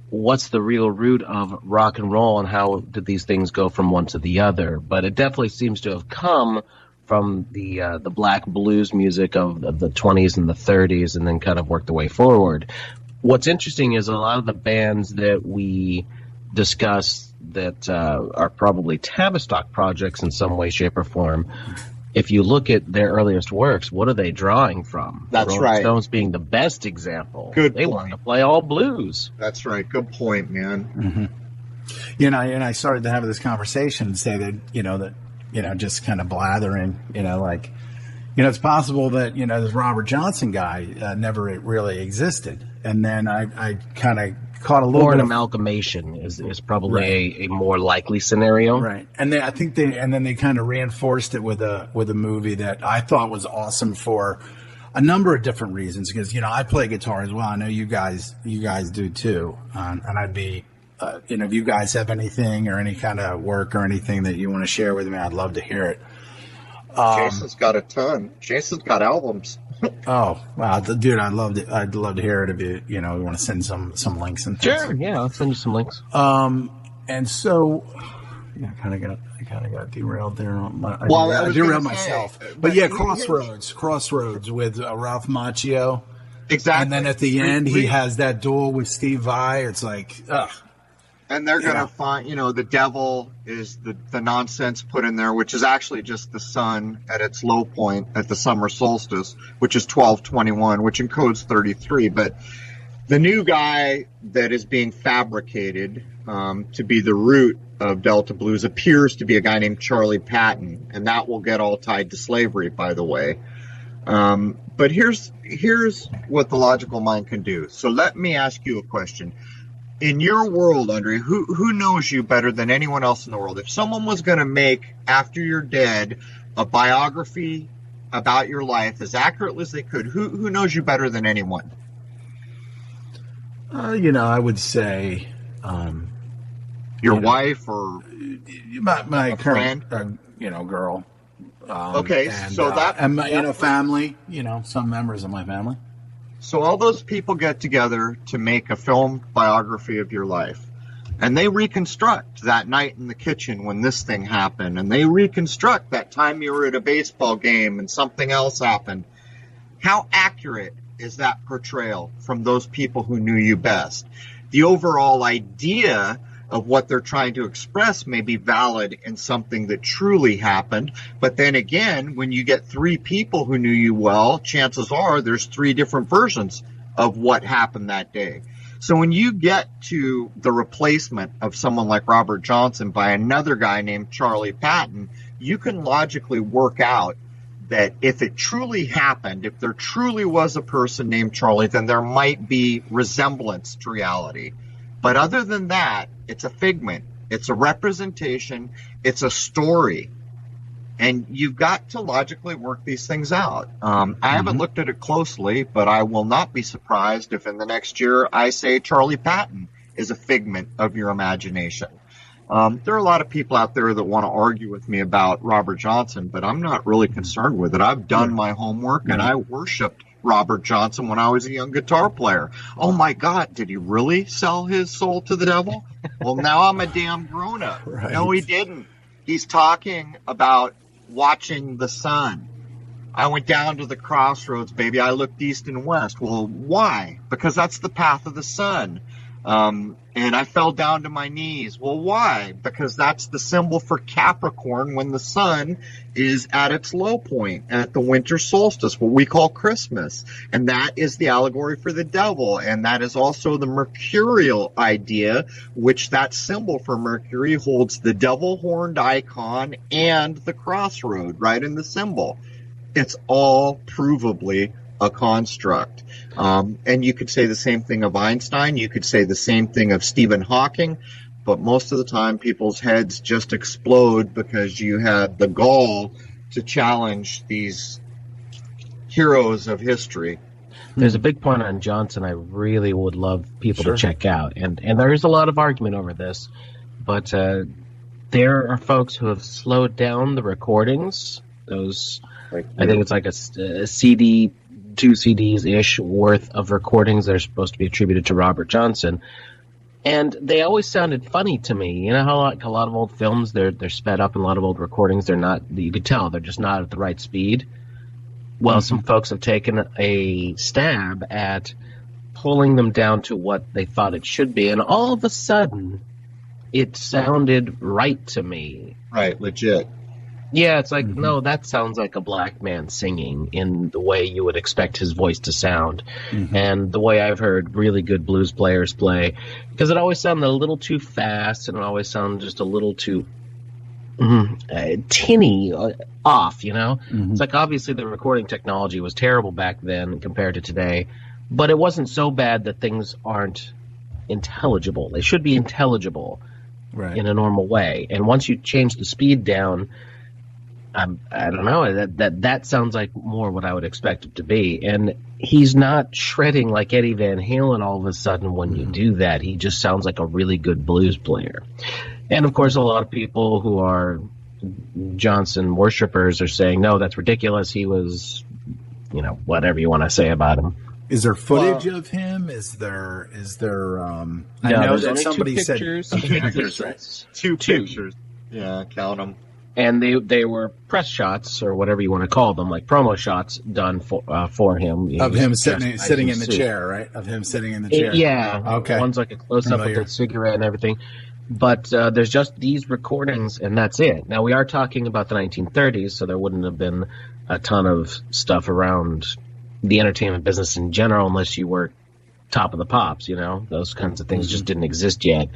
what's the real root of rock and roll, and how did these things go from one to the other? But it definitely seems to have come from the black blues music of the 20s and the 30s, and then kind of worked the way forward. What's interesting is a lot of the bands that we discuss that are probably Tavistock projects in some way, shape, or form. If you look at their earliest works, what are they drawing from? That's Rolling right. Stones being the best example. Good They point. want to play all blues. That's right. Good point, man. Mm-hmm. You know, and I started to have this conversation and say that, just kind of blathering, it's possible that, this Robert Johnson guy never really existed. And then I kind of caught a little Or bit an of amalgamation is probably a more likely scenario. right. And I think they kind of reinforced it with a movie that I thought was awesome for a number of different reasons. Because, I play guitar as well. I know you guys do too. And I'd be, if you guys have anything or any kind of work or anything that you want to share with me, I'd love to hear it. Jason's got a ton. Jason's got albums. Oh, wow, dude, I'd love to hear it if you want to send some links and things. Sure, yeah, I'll send you some links. And so, I kind of got derailed there. I derailed myself. But yeah, Crossroads with Ralph Macchio. Exactly. And then at the end, he has that duel with Steve Vai. It's like, ugh. And they're going to find, the devil is the nonsense put in there, which is actually just the sun at its low point at the summer solstice, which is 12/21, which encodes 33. But the new guy that is being fabricated to be the root of Delta Blues appears to be a guy named Charlie Patton, and that will get all tied to slavery, by the way. But here's what the logical mind can do. So let me ask you a question. In your world, Andre, who knows you better than anyone else in the world? If someone was going to make, after you're dead, a biography about your life as accurately as they could, who knows you better than anyone? I would say your wife or my current friend? Girl. Okay, and, so that and my family, some members of my family. So all those people get together to make a film biography of your life. And they reconstruct that night in the kitchen when this thing happened. And they reconstruct that time you were at a baseball game and something else happened. How accurate is that portrayal from those people who knew you best? The overall idea of what they're trying to express may be valid in something that truly happened. But then again, when you get three people who knew you well, chances are there's three different versions of what happened that day. So when you get to the replacement of someone like Robert Johnson by another guy named Charlie Patton, you can logically work out that if it truly happened, if there truly was a person named Charlie, then there might be resemblance to reality. But other than that, it's a figment. It's a representation. It's a story. And you've got to logically work these things out. I haven't looked at it closely, but I will not be surprised if in the next year I say Charlie Patton is a figment of your imagination. There are a lot of people out there that want to argue with me about Robert Johnson, but I'm not really concerned with it. I've done my homework, and I worshipped Robert Johnson when I was a young guitar player. Oh my God, did he really sell his soul to the devil? Well, now I'm a damn grown-up. Right. No, he didn't. He's talking about watching the sun. I went down to the crossroads, baby. I looked east and west. Well, why? Because that's the path of the sun. And I fell down to my knees. Well, why? Because that's the symbol for Capricorn when the sun is at its low point at the winter solstice, what we call Christmas. And that is the allegory for the devil. And that is also the mercurial idea, which that symbol for Mercury holds the devil horned icon and the crossroad right in the symbol. It's all provably a construct. And you could say the same thing of Einstein. You could say the same thing of Stephen Hawking. But most of the time, people's heads just explode because you had the gall to challenge these heroes of history. There's a big point on Johnson I really would love people to check out. And there is a lot of argument over this. But there are folks who have slowed down the recordings. Those, I think it's like a CD, 2 CDs-ish worth of recordings that are supposed to be attributed to Robert Johnson. And they always sounded funny to me. You know how like a lot of old films, they're sped up, and a lot of old recordings, they're not, you could tell they're just not at the right speed. Well, some folks have taken a stab at pulling them down to what they thought it should be, and all of a sudden, it sounded right to me. Right, legit. Yeah, it's like, no, that sounds like a black man singing in the way you would expect his voice to sound. And the way I've heard really good blues players play, because it always sounded a little too fast, and it always sounded just a little too tinny off, you know? It's like, obviously the recording technology was terrible back then compared to today, but it wasn't so bad that things aren't intelligible. They should be intelligible in a normal way. And once you change the speed down, I don't know, that sounds like more what I would expect it to be. And he's not shredding like Eddie Van Halen all of a sudden when you do that. He just sounds like a really good blues player. And, of course, a lot of people who are Johnson worshippers are saying, no, that's ridiculous. He was, you know, whatever you want to say about him. Is there footage of him? Is there? I know that somebody said two pictures. Yeah, count them. And they were press shots, or whatever you want to call them, like promo shots done for him. Of him sitting in the chair, right? Of him sitting in the chair. Yeah. Okay. One's like a close-up with a cigarette and everything. But there's just these recordings, and that's it. Now, we are talking about the 1930s, so there wouldn't have been a ton of stuff around the entertainment business in general unless you were Top of the Pops, you know? Those kinds of things just didn't exist yet.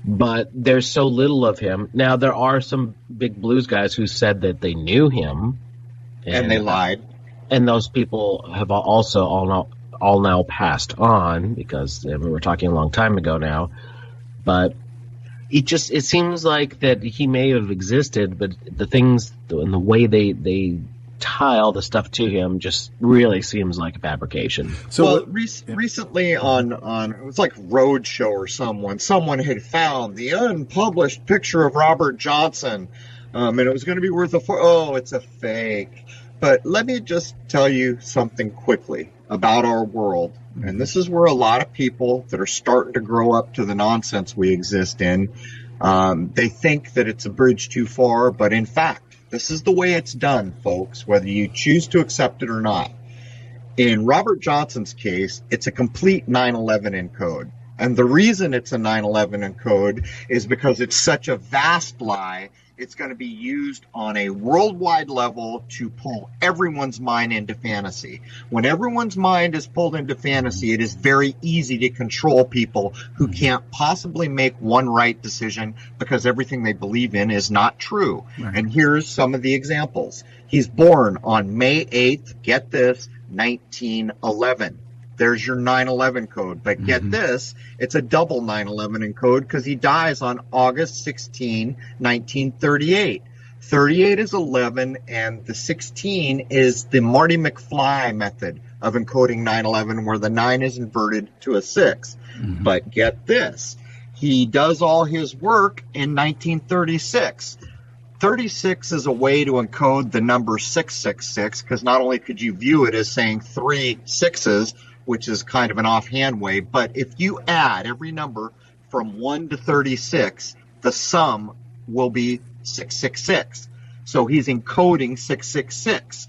But there's so little of him. Now, there are some big blues guys who said that they knew him. And they lied. And those people have also all now passed on, because we were talking a long time ago now. But it seems like that he may have existed, but the things and the way they tie all the stuff to him just really seems like a fabrication. So recently on it was like Roadshow or someone had found the unpublished picture of Robert Johnson, and it was going to be worth it's a fake. But let me just tell you something quickly about our world, and this is where a lot of people that are starting to grow up to the nonsense we exist in, they think that it's a bridge too far, but in fact, this is the way it's done, folks, whether you choose to accept it or not. In Robert Johnson's case, it's a complete 9/11 encode. And the reason it's a 9/11 encode is because it's such a vast lie, it's going to be used on a worldwide level to pull everyone's mind into fantasy. When everyone's mind is pulled into fantasy, it is very easy to control people who can't possibly make one right decision because everything they believe in is not true. Right. And here's some of the examples. He's born on May 8th, get this, 1911. There's your 9/11 code. But get this, it's a double 9/11 encode because he dies on August 16, 1938. 38 is 11, and the 16 is the Marty McFly method of encoding 9/11, where the 9 is inverted to a 6. But get this, he does all his work in 1936. 36 is a way to encode the number 666, because not only could you view it as saying 3 sixes, which is kind of an offhand way, but if you add every number from 1 to 36, the sum will be 666. So he's encoding 666.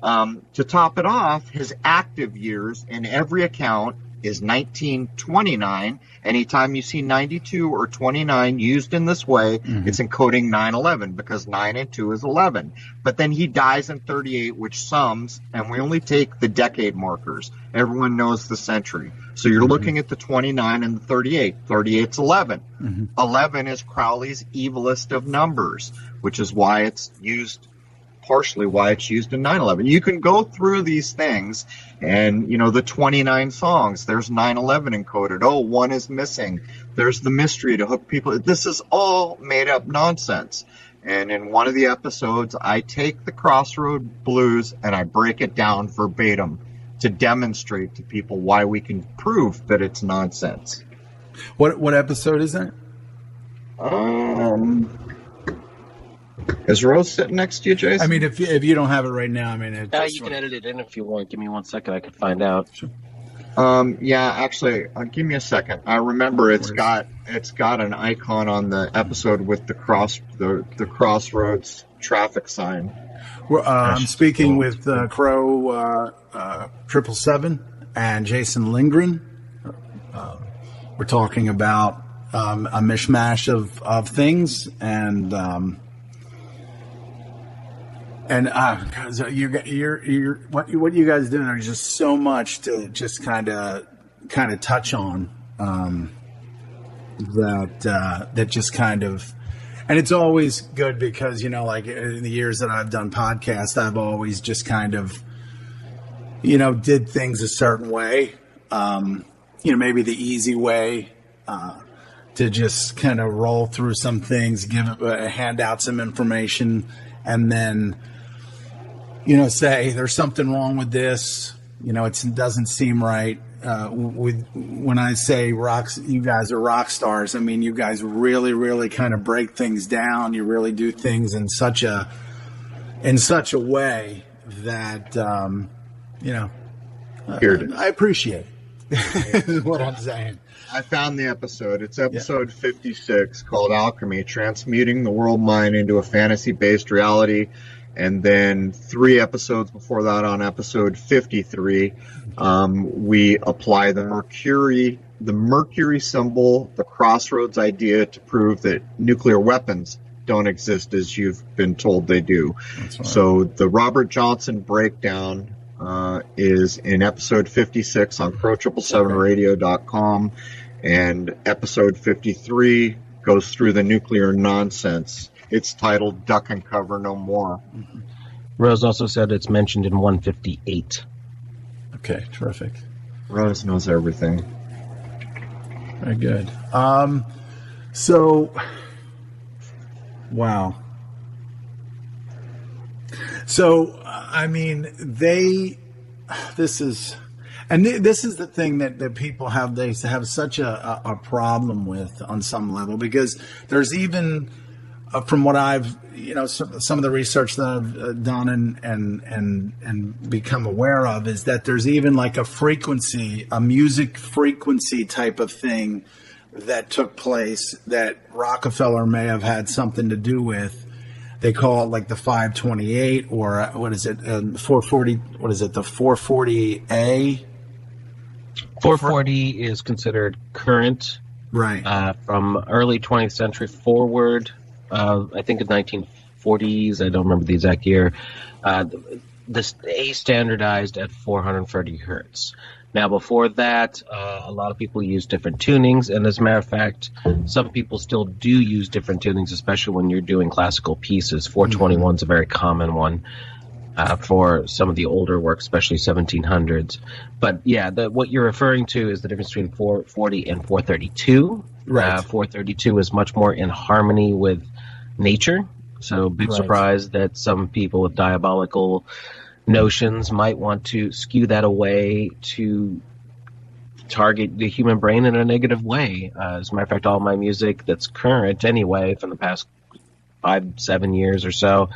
To top it off, his active years in every account is 1929. Anytime you see 92 or 29 used in this way, it's encoding 9/11, because 9 and 2 is 11. But then he dies in 38, which sums, and we only take the decade markers. Everyone knows the century. So you're looking at the 29 and the 38. 38's 11. 11 is Crowley's evilest of numbers, which is why it's used, partially why it's used in 9/11. You can go through these things and, you know, the 29 songs, there's 9/11 encoded. Oh, one is missing. There's the mystery to hook people. This is all made up nonsense. And in one of the episodes, I take the Crossroad Blues and I break it down verbatim to demonstrate to people why we can prove that it's nonsense. What episode is that? Is Rose sitting next to you, Jason? I mean, if you don't have it right now, I mean, You can edit it in if you want. Give me 1 second. I can find out. Sure. Yeah, actually, give me a second. I remember it's got an icon on the episode with the crossroads traffic sign. I'm speaking with Crow777 and Jason Lindgren. We're talking about a mishmash of things, and you're what you guys doing? There's just so much to just kind of touch on that just kind of. And it's always good because, like in the years that I've done podcasts, I've always just kind of, did things a certain way. Maybe the easy way to just kind of roll through some things, hand out some information, and then, say there's something wrong with this. It doesn't seem right. When I say you guys are rock stars, I mean, you guys really, really kind of break things down. You really do things in such a way that, Here it is. I appreciate it, is what I'm saying. I found the episode. It's episode 56 called Alchemy, Transmuting the World Mind into a Fantasy-Based Reality. And then 3 episodes before that, on episode 53, we apply the Mercury symbol, the crossroads idea, to prove that nuclear weapons don't exist as you've been told they do. That's right. So the Robert Johnson breakdown is in episode 56 on Crow777radio.com, and episode 53 goes through the nuclear nonsense. It's titled Duck and Cover No More. Mm-hmm. Rose also said it's mentioned in 158. Okay, terrific. Rose knows everything. Very good. Wow. So, I mean, this is the thing that people have, they have such a problem with on some level, because there's even, from what I've, some of the research that I've done and become aware of, is that there's even like a music frequency type of thing that took place that Rockefeller may have had something to do with. They call it like the 528, or what is it, 440? What is it, the 440A? 440 is considered current, right? From early 20th century forward. I think in 1940s, I don't remember the exact year, this A standardized at 430 hertz. Now, before that, a lot of people use different tunings, and as a matter of fact, some people still do use different tunings, especially when you're doing classical pieces. 421 is a very common one for some of the older work, especially 1700s. But yeah, what you're referring to is the difference between 440 and 432. Right. 432 is much more in harmony with nature. So big surprise that some people with diabolical notions might want to skew that away to target the human brain in a negative way. As a matter of fact, all my music that's current anyway from the past 5-7 years or so,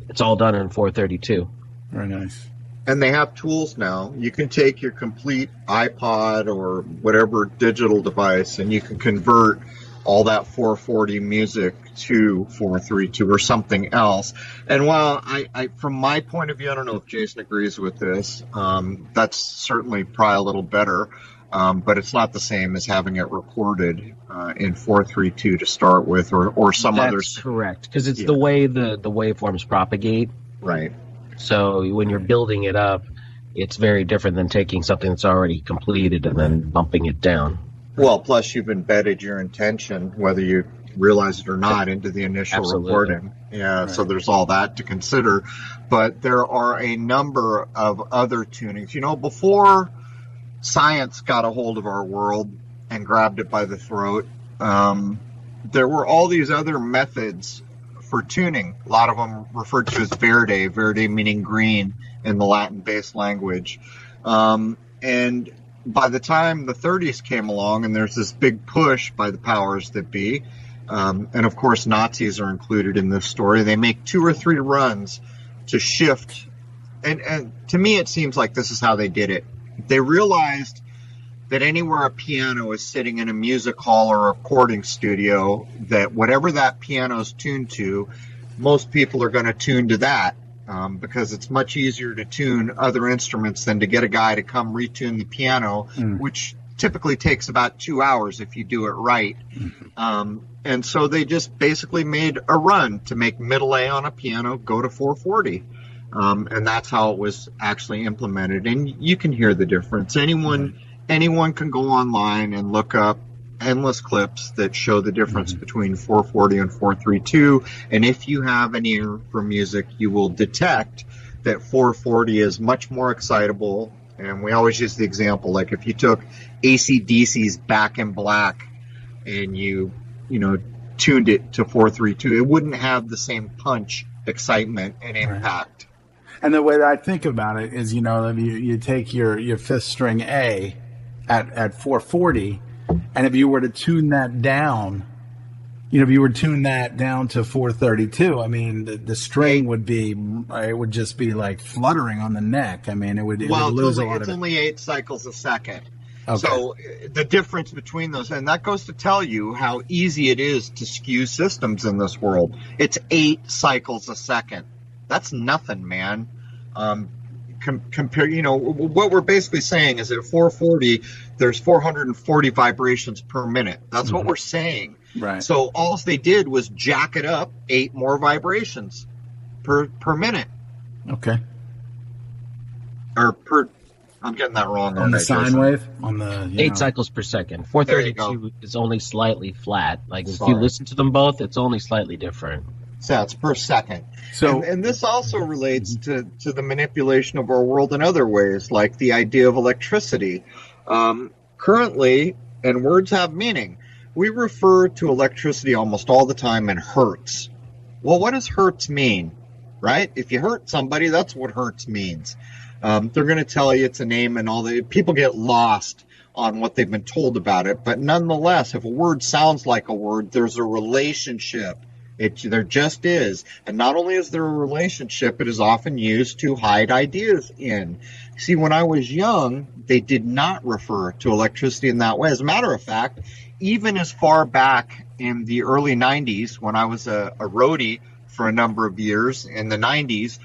it's all done in 432. Very nice. And they have tools now. You can take your complete iPod or whatever digital device, and you can convert all that 440 music to 432 or something else. And while I from my point of view, I don't know if Jason agrees with this, that's certainly probably a little better, but it's not the same as having it recorded in 432 to start with, or some others. That's correct, because it's the way the waveforms propagate. Right. So when you're building it up, it's very different than taking something that's already completed and then bumping it down. Well, plus you've embedded your intention, whether you realize it or not, into the initial recording. Yeah, right. So there's all that to consider. But there are a number of other tunings. Before science got a hold of our world and grabbed it by the throat, there were all these other methods for tuning. A lot of them referred to as verde meaning green in the Latin-based language. And by the time the 30s came along, and there's this big push by the powers that be, And of course, Nazis are included in this story. They make 2 or 3 runs to shift. And to me, it seems like this is how they did it. They realized that anywhere a piano is sitting in a music hall or a recording studio, that whatever that piano is tuned to, most people are going to tune to that, because it's much easier to tune other instruments than to get a guy to come retune the piano, which typically takes about 2 hours if you do it right. And so they just basically made a run to make middle A on a piano go to 440. And that's how it was actually implemented. And you can hear the difference. Anyone can go online and look up endless clips that show the difference between 440 and 432. And if you have an ear for music, you will detect that 440 is much more excitable. And we always use the example, like if you took AC/DC's Back in Black and you tuned it to 432, it wouldn't have the same punch, excitement, and impact. And the way that I think about it is, you take your fifth string A at 440, and if you were to tune that down, if you were to tune that down to 432, I mean, the string would just be like fluttering on the neck. I mean, it would lose a lot of it. It's only 8 cycles a second. Okay. So the difference between those, and that goes to tell you how easy it is to skew systems in this world. It's 8 cycles a second. That's nothing, man. Compare, what we're basically saying is at 440, there's 440 vibrations per minute. That's what we're saying. Right. So all they did was jack it up 8 more vibrations per minute. Okay. Or I'm getting that wrong. On the sine wave? On the 8 cycles per second. 432 is only slightly flat. Like if you listen to them both, it's only slightly different. So it's per second. So, and this also relates to the manipulation of our world in other ways, like the idea of electricity. Currently, and words have meaning, we refer to electricity almost all the time in hertz. Well, what does hertz mean, right? If you hurt somebody, that's what hertz means. They're going to tell you it's a name, and people get lost on what they've been told about it. But nonetheless, if a word sounds like a word, there's a relationship. There just is. And not only is there a relationship, it is often used to hide ideas in. See, when I was young, they did not refer to electricity in that way. As a matter of fact, even as far back in the early 90s, when I was a roadie for a number of years in the 90s,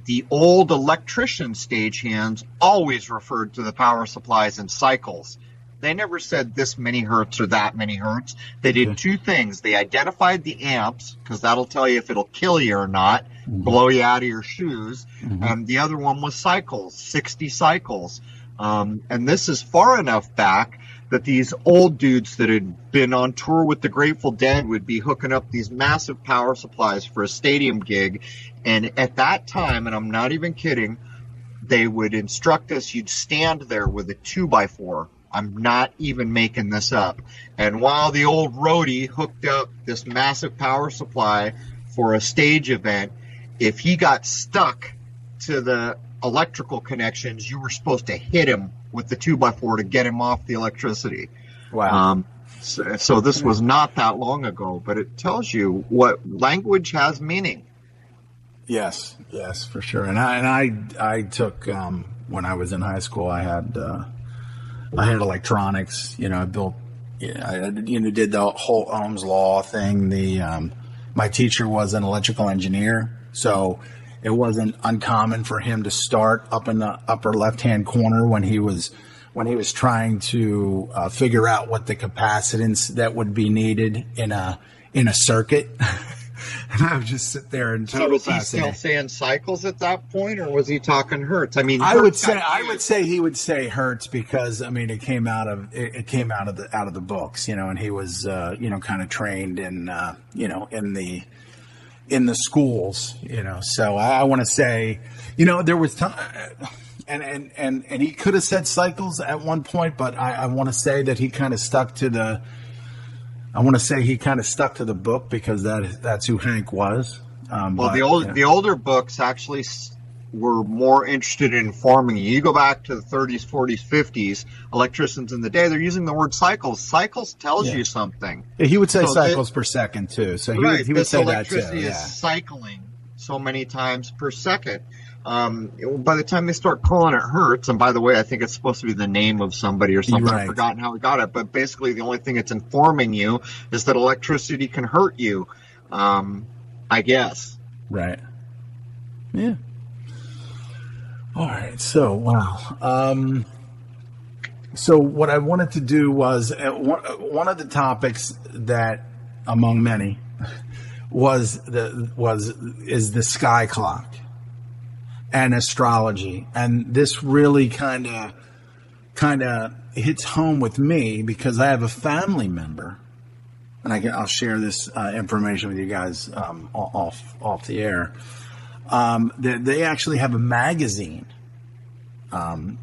the old electrician stagehands always referred to the power supplies in cycles. They never said this many hertz or that many hertz. They did 2 things. They identified the amps, because that'll tell you if it'll kill you or not, blow you out of your shoes. And the other one was cycles, 60 cycles. And this is far enough back that these old dudes that had been on tour with the Grateful Dead would be hooking up these massive power supplies for a stadium gig. And at that time, and I'm not even kidding, they would instruct us, you'd stand there with a 2x4. I'm not even making this up. And while the old roadie hooked up this massive power supply for a stage event, if he got stuck to the electrical connections, you were supposed to hit him with the 2x4 to get him off the electricity. Wow. So this was not that long ago, but it tells you what language has meaning. Yes, for sure. And I took when I was in high school, I had electronics. I built. I did the whole Ohm's law thing. My teacher was an electrical engineer, so it wasn't uncommon for him to start up in the upper left-hand corner when he was trying to figure out what the capacitance that would be needed in a circuit. And I would just sit there and so was he still saying cycles at that point, or was he talking hertz? I mean, I would say he would say hertz because it came out of the books, and he was kind of trained in in the schools, So I want to say, there was time, and he could have said cycles at one point, but I want to say that he kind of stuck to the. I want to say he kind of stuck to the book because that's who Hank was. The older books actually were more interested in informing you. You go back to the 30s, 40s, 50s, electricians in the day, they're using the word cycles. Cycles tells you something. He would say cycles per second, too. So he would say that, too. Electricity is cycling so many times per second. By the time they start calling it hertz, and by the way, I think it's supposed to be the name of somebody or something. Right. I've forgotten how we got it, but basically the only thing it's informing you is that electricity can hurt you, I guess. Right. Yeah. All right. So, wow. So what I wanted to do was one of the topics that, among many, is the Skyclock and astrology, and this really kind of hits home with me because I have a family member, and I'll share this information with you guys off the air. They actually have a magazine.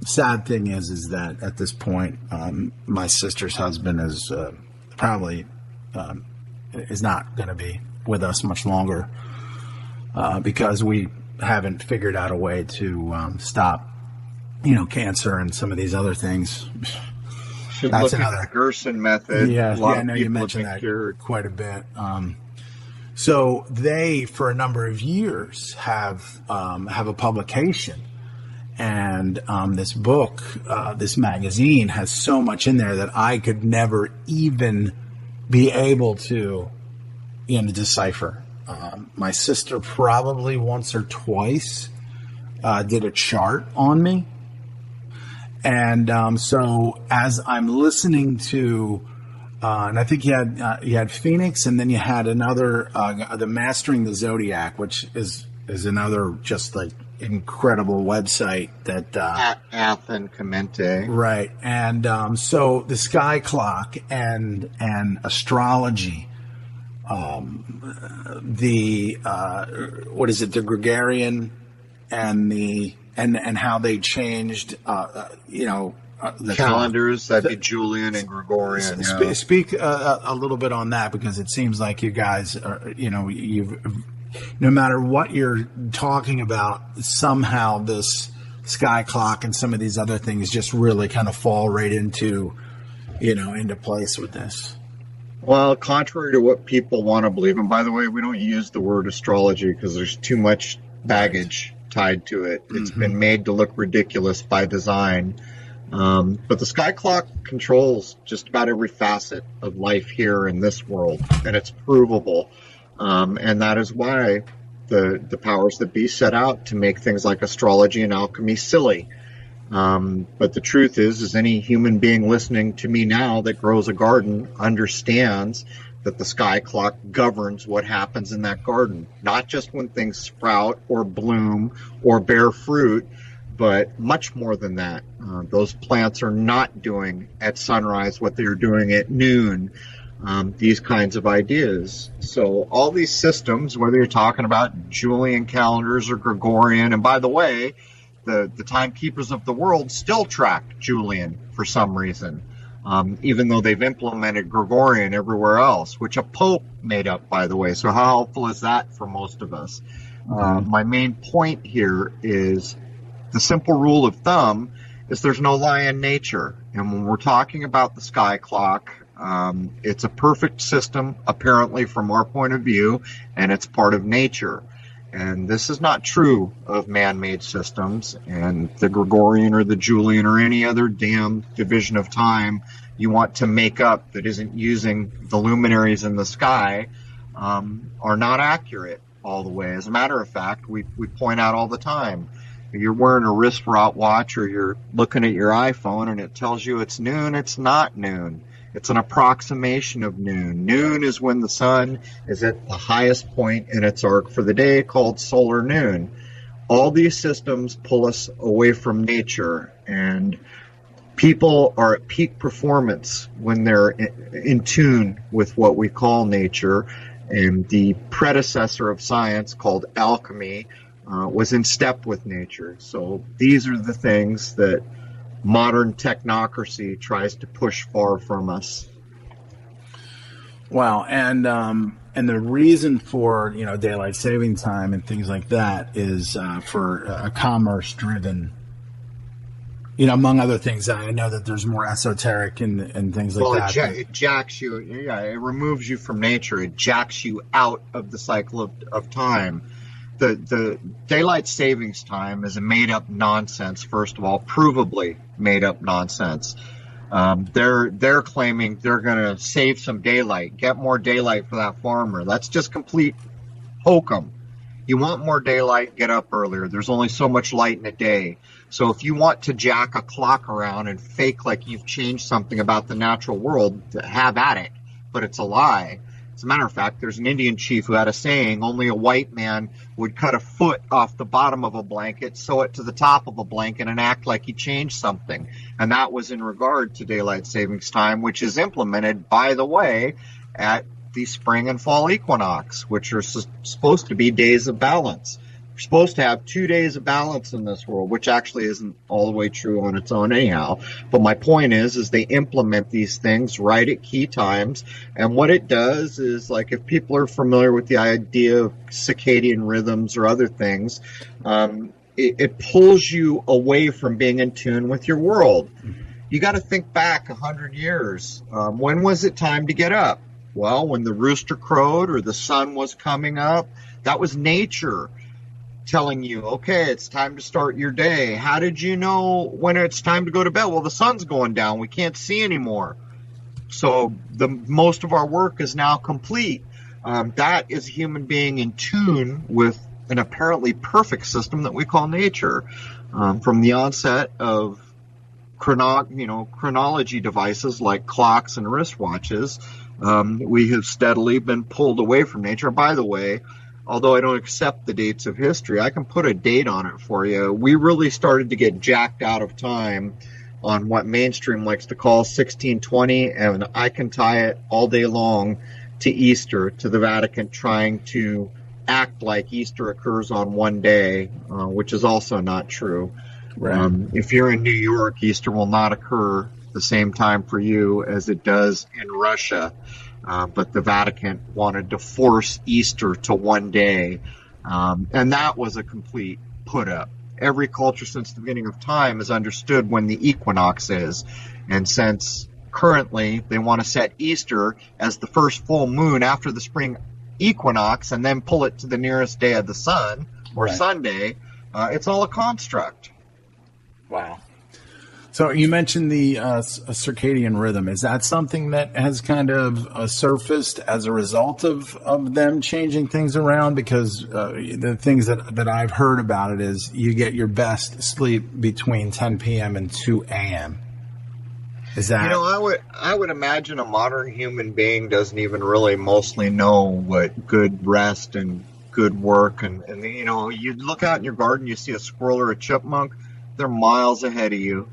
Sad thing is that at this point, my sister's husband is probably is not going to be with us much longer because we haven't figured out a way to stop, cancer and some of these other things. That's another Gerson method. Yeah, I know you mentioned that quite a bit. So they, for a number of years, have a publication, and this book, this magazine, has so much in there that I could never even be able to, decipher. My sister probably once or twice did a chart on me, and so as I'm listening to. And I think you had Phoenix, and then you had another, the Mastering the Zodiac, which is another just like incredible website that Athen Clemente. Right, and so the Skyclock and astrology, the what is it, the Gregorian, and how they changed, the calendars, that'd be Julian and Gregorian. Speak a little bit on that, because it seems like you guys are, you've, no matter what you're talking about, somehow this Skyclock and some of these other things just really kind of fall right into place with this. Well, contrary to what people want to believe, and by the way, we don't use the word astrology because there's too much baggage tied to it. It's been made to look ridiculous by design. But the Skyclock controls just about every facet of life here in this world, and it's provable. And that is why the powers that be set out to make things like astrology and alchemy silly. But the truth is any human being listening to me now that grows a garden understands that the Skyclock governs what happens in that garden, not just when things sprout or bloom or bear fruit, but much more than that. Those plants are not doing at sunrise what they're doing at noon, these kinds of ideas. So all these systems, whether you're talking about Julian calendars or Gregorian, and by the way, the timekeepers of the world still track Julian for some reason, even though they've implemented Gregorian everywhere else, which a pope made up, by the way. So how helpful is that for most of us? My main point here is the simple rule of thumb is there's no lie in nature. And when we're talking about the Skyclock, it's a perfect system, apparently, from our point of view, and it's part of nature. And this is not true of man-made systems, and the Gregorian or the Julian or any other damn division of time you want to make up that isn't using the luminaries in the sky are not accurate all the way. As a matter of fact, we point out all the time, you're wearing a wristwatch or you're looking at your iPhone and it tells you it's noon, it's not noon. It's an approximation of noon. Noon is when the sun is at the highest point in its arc for the day, called solar noon. All these systems pull us away from nature, and people are at peak performance when they're in tune with what we call nature. And the predecessor of science, called alchemy, was in step with nature. So these are the things that modern technocracy tries to push far from us. Well, and the reason for daylight saving time and things like that is for a commerce driven. Among other things, I know that there's more esoteric and things like that. It jacks you. Yeah, it removes you from nature. It jacks you out of the cycle of time. The daylight savings time is a made-up nonsense. First of all, provably made-up nonsense. They're claiming they're going to save some daylight, get more daylight for that farmer. That's just complete hokum. You want more daylight, get up earlier. There's only so much light in a day. So if you want to jack a clock around and fake like you've changed something about the natural world, have at it. But it's a lie. As a matter of fact, there's an Indian chief who had a saying, only a white man would cut a foot off the bottom of a blanket, sew it to the top of a blanket, and act like he changed something. And that was in regard to daylight savings time, which is implemented, by the way, at the spring and fall equinox, which are supposed to be days of balance. We're supposed to have 2 days of balance in this world, which actually isn't all the way true on its own anyhow. But my point is they implement these things right at key times. And what it does is, like, if people are familiar with the idea of circadian rhythms or other things, it pulls you away from being in tune with your world. You got to think back 100 years. When was it time to get up? Well, when the rooster crowed or the sun was coming up, that was nature telling you, okay, it's time to start your day. How did you know when it's time to go to bed? Well, the sun's going down. We can't see anymore. So most of our work is now complete. That is a human being in tune with an apparently perfect system that we call nature. From the onset of chronology devices like clocks and wristwatches, we have steadily been pulled away from nature. By the way, although I don't accept the dates of history, I can put a date on it for you. We really started to get jacked out of time on what mainstream likes to call 1620, and I can tie it all day long to Easter, to the Vatican trying to act like Easter occurs on one day, which is also not true. Right. If you're in New York, Easter will not occur the same time for you as it does in Russia. But the Vatican wanted to force Easter to one day. And that was a complete put-up. Every culture since the beginning of time has understood when the equinox is. And since currently they want to set Easter as the first full moon after the spring equinox and then pull it to the nearest day of the sun, or right, Sunday, it's all a construct. Wow. So you mentioned the circadian rhythm. Is that something that has kind of surfaced as a result of them changing things around? Because the things that I've heard about it is you get your best sleep between 10 p.m. and 2 a.m. Is that... I would imagine a modern human being doesn't even really mostly know what good rest and good work and you look out in your garden, you see a squirrel or a chipmunk, they're miles ahead of you.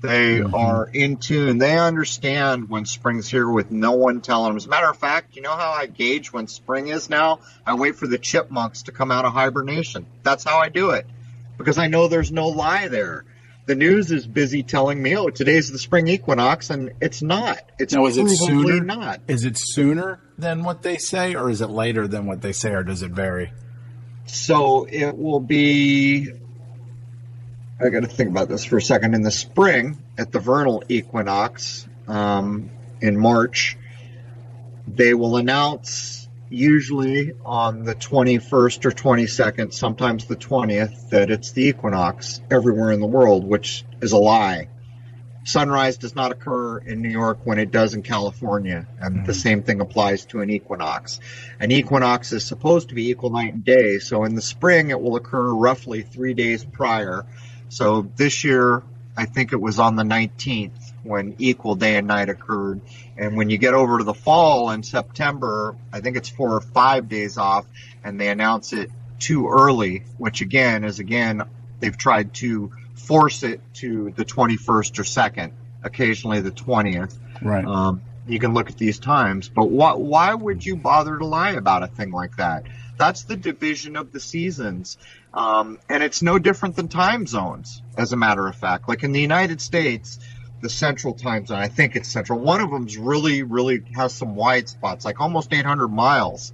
They are in tune. They understand when spring's here with no one telling them. As a matter of fact, you know how I gauge when spring is now? I wait for the chipmunks to come out of hibernation. That's how I do it, because I know there's no lie there. The news is busy telling me, oh, today's the spring equinox, and it's not. It's probably not. Is it sooner than what they say, or is it later than what they say, or does it vary? So it will be... I got to think about this for a second. In the spring, at the vernal equinox in March, they will announce, usually on the 21st or 22nd, sometimes the 20th, that it's the equinox everywhere in the world, which is a lie. Sunrise does not occur in New York when it does in California, and the same thing applies to an equinox. An equinox is supposed to be equal night and day, so in the spring it will occur roughly 3 days prior. So this year, I think it was on the 19th when equal day and night occurred. And when you get over to the fall in September, I think it's 4 or 5 days off, and they announce it too early, which again, they've tried to force it to the 21st or 2nd, occasionally the 20th. Right. You can look at these times, but why would you bother to lie about a thing like that? That's the division of the seasons. And it's no different than time zones, as a matter of fact. Like in the United States, the central time zone. I think it's central. One of them's really, really has some wide spots, like almost 800 miles,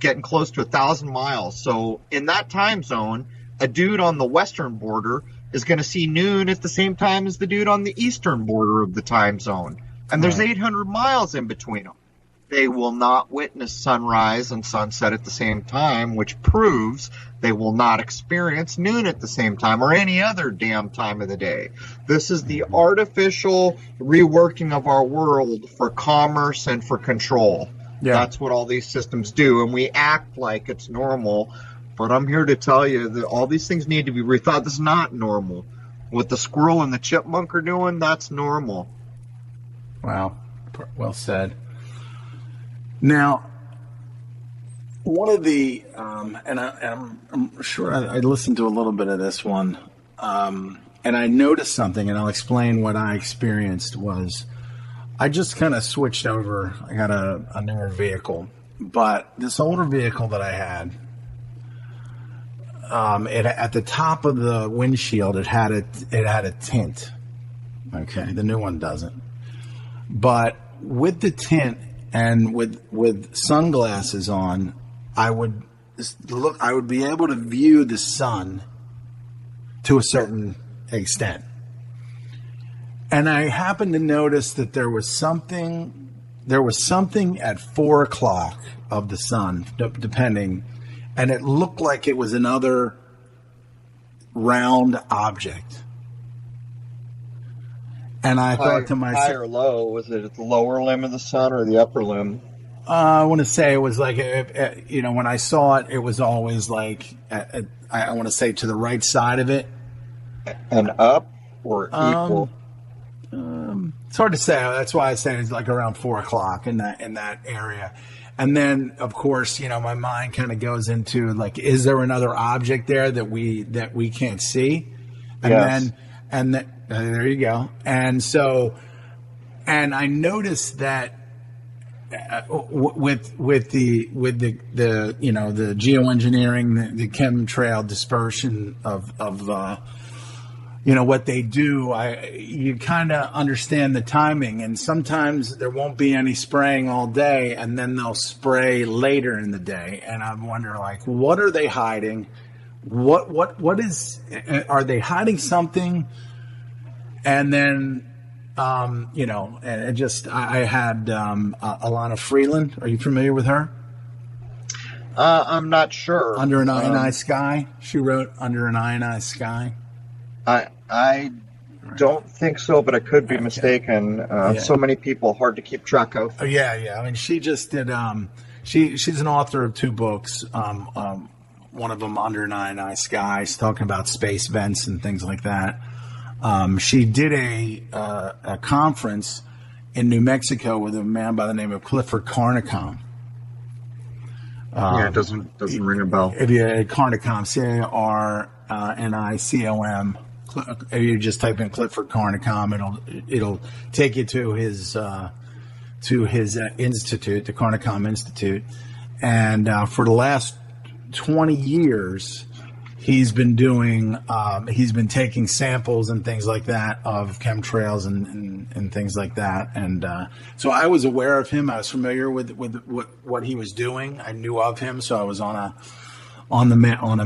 getting close to 1,000 miles. So in that time zone, a dude on the western border is going to see noon at the same time as the dude on the eastern border of the time zone. And there's 800 miles in between them. They will not witness sunrise and sunset at the same time, which proves they will not experience noon at the same time or any other damn time of the day. This is the artificial reworking of our world for commerce and for control. Yeah. That's what all these systems do, and we act like it's normal. But I'm here to tell you that all these things need to be rethought. This is not normal. What the squirrel and the chipmunk are doing, that's normal. Wow. Well said. Now, one of the, and I'm sure I listened to a little bit of this one, and I noticed something, and I'll explain what I experienced was I just kind of switched over. I got a newer vehicle, but this older vehicle that I had, it at the top of the windshield, it had a tint. Okay, the new one doesn't. But with the tint and with sunglasses on, I would be able to view the sun to a certain extent. And I happened to notice that there was something at 4 o'clock of the sun, depending, and it looked like it was another round object. And I thought to myself, high or low? Was it at the lower limb of the sun or the upper limb? I want to say it was like, when I saw it, it was always like, I want to say to the right side of it. And up or equal? It's hard to say. That's why I say it's like around 4 o'clock in that area. And then, of course, my mind kind of goes into like, is there another object there that we can't see? And yes. There you go. And so, and I noticed that with the geoengineering, the chemtrail dispersion of what they do, you kind of understand the timing, and sometimes there won't be any spraying all day, and then they'll spray later in the day, and I wonder, like, what are they hiding? Are they hiding something? And then, I had Alana Freeland. Are you familiar with her? I'm not sure. Under an Ionized Sky. She wrote Under an Ionized Sky. I don't think so, but I could be mistaken. So many people, hard to keep track of. Yeah. I mean, she just did. She's an author of 2 books. One of them, Under an Ionized Sky, she's talking about space vents and things like that. She did a conference in New Mexico with a man by the name of Clifford Carnicom. It doesn't ring a bell. Carnicom, Carnicom. If you just type in Clifford Carnicom, it'll take you to his institute, the Carnicom Institute, and for the last 20 years. He's been taking samples and things like that of chemtrails and things like that. And so I was aware of him. I was familiar with what he was doing. I knew of him. So I was on a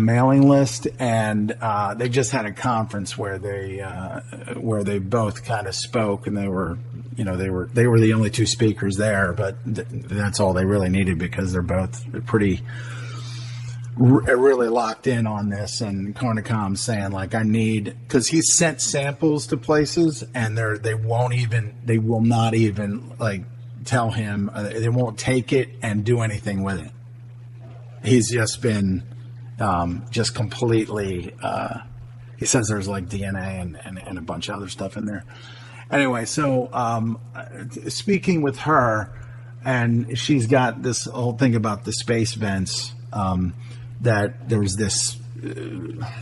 mailing list, and they just had a conference where they both kind of spoke, and they were the only 2 speakers there, but that's all they really needed because they're both pretty really locked in on this. And Carnicom's saying, like, because he sent samples to places, and they will not even like tell him, they won't take it and do anything with it. He's just been just completely he says there's like DNA and a bunch of other stuff in there. Anyway, so speaking with her, and she's got this whole thing about the space vents, that there was this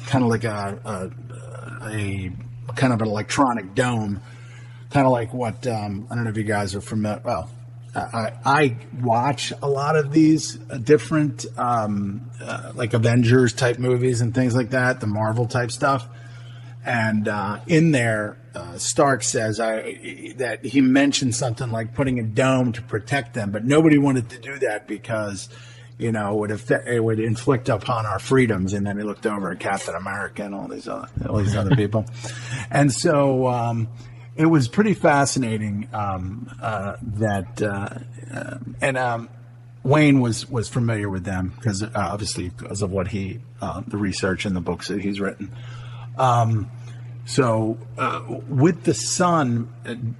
kind of like a kind of an electronic dome, kind of like what I don't know if you guys are familiar. Well, I watch a lot of these different like Avengers type movies and things like that, the Marvel type stuff, And in there, Stark says that he mentioned something like putting a dome to protect them, but nobody wanted to do that because, it would inflict upon our freedoms. And then he looked over at Captain America and all these other people. And so it was pretty fascinating that Wayne was familiar with them because obviously because of what the research and the books that he's written. So with the sun,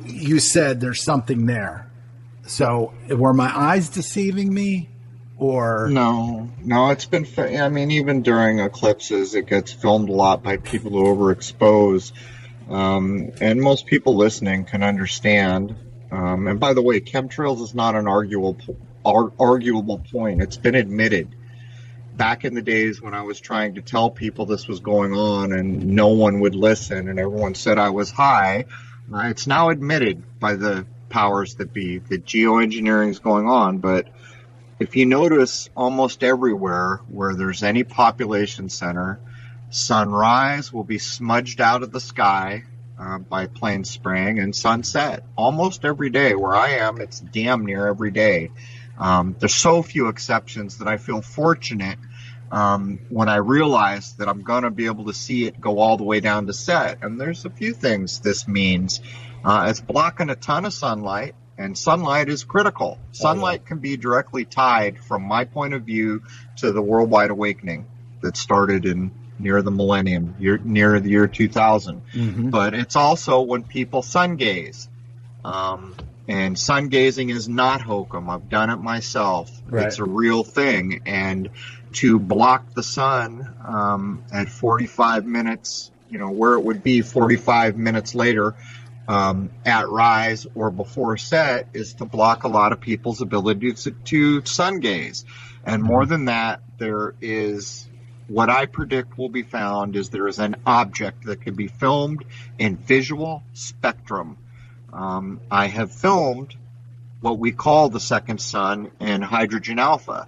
you said there's something there. So were my eyes deceiving me, or no? It's been. Even during eclipses, it gets filmed a lot by people who overexpose, and most people listening can understand. And by the way, chemtrails is not an arguable point. It's been admitted. Back in the days when I was trying to tell people this was going on and no one would listen and everyone said I was high, it's now admitted by the powers that be that geoengineering is going on. But if you notice, almost everywhere where there's any population center, sunrise will be smudged out of the sky by plane spraying, and sunset almost every day. Where I am, it's damn near every day. There's so few exceptions that I feel fortunate when I realize that I'm going to be able to see it go all the way down to set. And there's a few things this means. It's blocking a ton of sunlight, and sunlight is critical. Sunlight can be directly tied, from my point of view, to the worldwide awakening that started near the millennium, near the year 2000. Mm-hmm. But it's also when people sun gaze. And sun gazing is not hokum. I've done it myself. Right. It's a real thing. And to block the sun at 45 minutes, where it would be 45 minutes later at rise or before set, is to block a lot of people's ability to sun gaze. And more than that, what I predict will be found is there is an object that can be filmed in visual spectrum. I have filmed what we call the second sun in hydrogen alpha,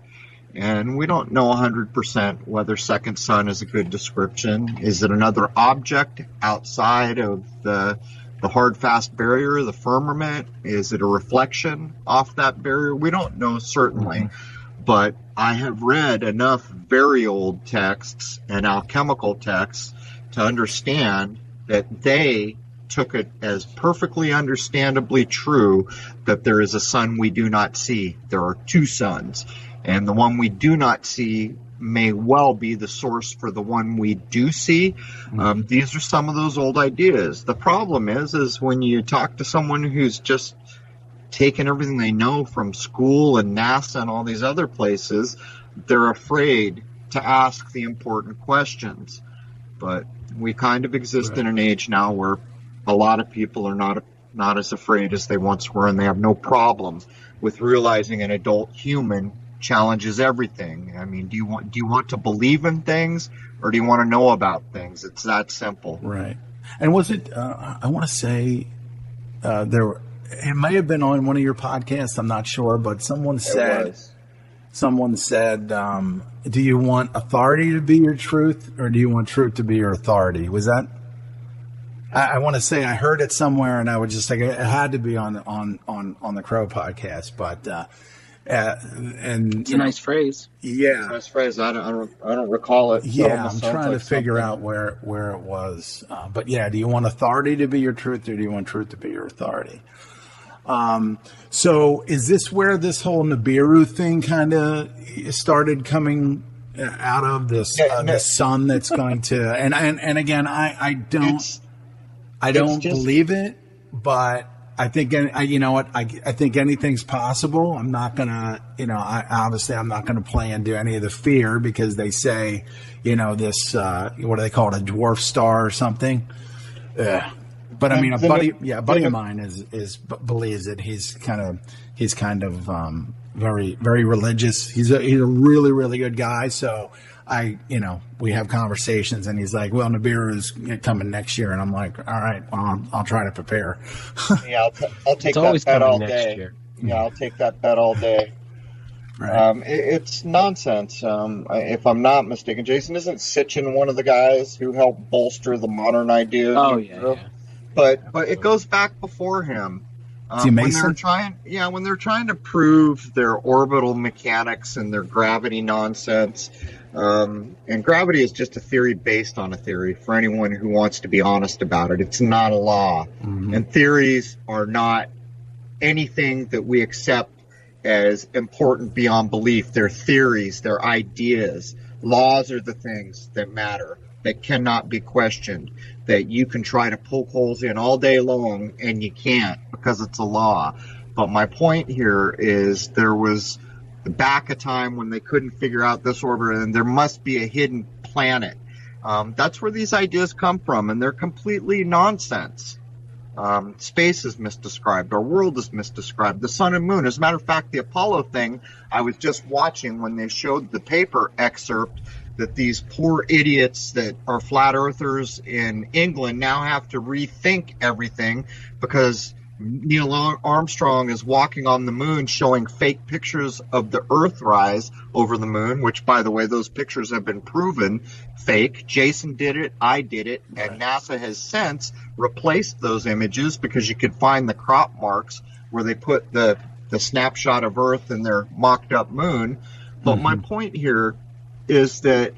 and we don't know 100% whether second sun is a good description. Is it another object outside of the hard fast barrier, the firmament? Is it a reflection off that barrier? We don't know certainly. Mm-hmm. But I have read enough very old texts and alchemical texts to understand that they took it as perfectly understandably true that there is a sun we do not see. There are two suns, and the one we do not see may well be the source for the one we do see. These are some of those old ideas. The problem is when you talk to someone who's just taken everything they know from school and NASA and all these other places, they're afraid to ask the important questions. But we kind of exist in an age now where a lot of people are not as afraid as they once were, and they have no problem with realizing an adult human challenges everything. I mean, do you want to believe in things, or do you want to know about things? It's that simple. Right. And was it? I want to say it may have been on one of your podcasts. I'm not sure, but someone said. Do you want authority to be your truth, or do you want truth to be your authority? Was that? I want to say I heard it somewhere, and I was just like, it had to be on the Crow podcast, but and it's a nice phrase. Yeah, it's a nice phrase. I don't recall it. Yeah, I'm trying to figure out where it was. But yeah, do you want authority to be your truth, or do you want truth to be your authority? So is this where this whole Nibiru thing kind of started coming out of this the sun that's going to and again I don't believe it, but I think I think anything's possible. I'm not gonna I'm not gonna play into any of the fear, because they say this what do they call it, a dwarf star or something. But I mean, a buddy of mine believes it. He's kind of very, very religious. He's a really, really good guy. So we have conversations, and he's like, well, Nibiru is coming next year. And I'm like, all right, well, I'll try to prepare. Yeah, I'll take that bet all day. Yeah, I'll take that bet all day. Right. It's nonsense. If I'm not mistaken, Jason, isn't Sitchin one of the guys who helped bolster the modern idea of Oh, Nibiru? yeah. But it goes back before him. See, When they're trying to prove their orbital mechanics and their gravity nonsense, and gravity is just a theory based on a theory for anyone who wants to be honest about it. It's not a law, and theories are not anything that we accept as important beyond belief. They're theories, they're ideas. Laws are the things that matter, that cannot be questioned, that you can try to poke holes in all day long and you can't because it's a law. But my point here is there was back a time when they couldn't figure out this orbit, and there must be a hidden planet. That's where these ideas come from, and they're completely nonsense. Space is misdescribed. Our world is misdescribed. The sun and moon. As a matter of fact, the Apollo thing, I was just watching when they showed the paper excerpt that these poor idiots that are flat earthers in England now have to rethink everything because Neil Armstrong is walking on the moon showing fake pictures of the Earthrise over the moon, which, by the way, those pictures have been proven fake. Jason did it, I did it, and NASA has since replaced those images because you could find the crop marks where they put the snapshot of Earth and their mocked-up moon. But my point here is that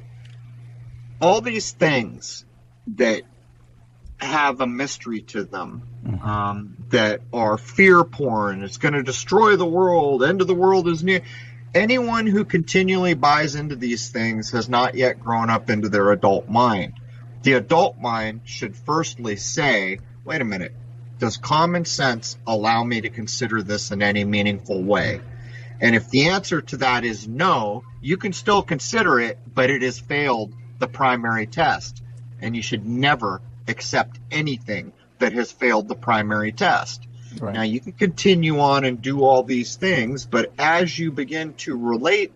all these things that have a mystery to them, that are fear porn, it's going to destroy the world, end of the world is near. Anyone who continually buys into these things has not yet grown up into their adult mind. The adult mind should firstly say, wait a minute, does common sense allow me to consider this in any meaningful way? And if the answer to that is no, you can still consider it, but it has failed the primary test. And you should never accept anything that has failed the primary test. Right. Now, you can continue on and do all these things, but as you begin to relate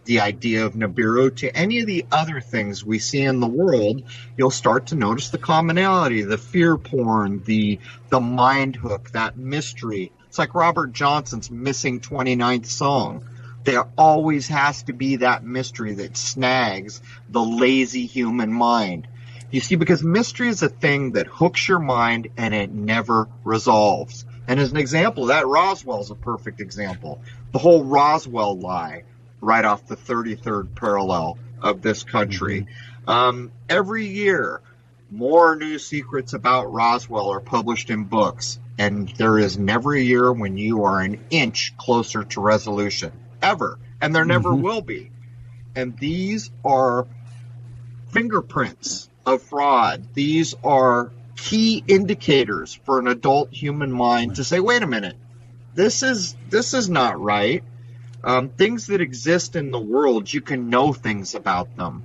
the idea of Nibiru to any of the other things we see in the world, you'll start to notice the commonality, the fear porn, the mind hook, that mystery. It's like Robert Johnson's missing 29th song. There always has to be that mystery that snags the lazy human mind. You see, because mystery is a thing that hooks your mind and it never resolves. And as an example, that Roswell is a perfect example. The whole Roswell lie, right off the 33rd parallel of this country. Every year, more new secrets about Roswell are published in books. And there is never a year when you are an inch closer to resolution. Ever. And there never will be. And these are fingerprints of fraud. These are key indicators for an adult human mind to say, wait a minute, this is not right. Things that exist in the world, you can know things about them.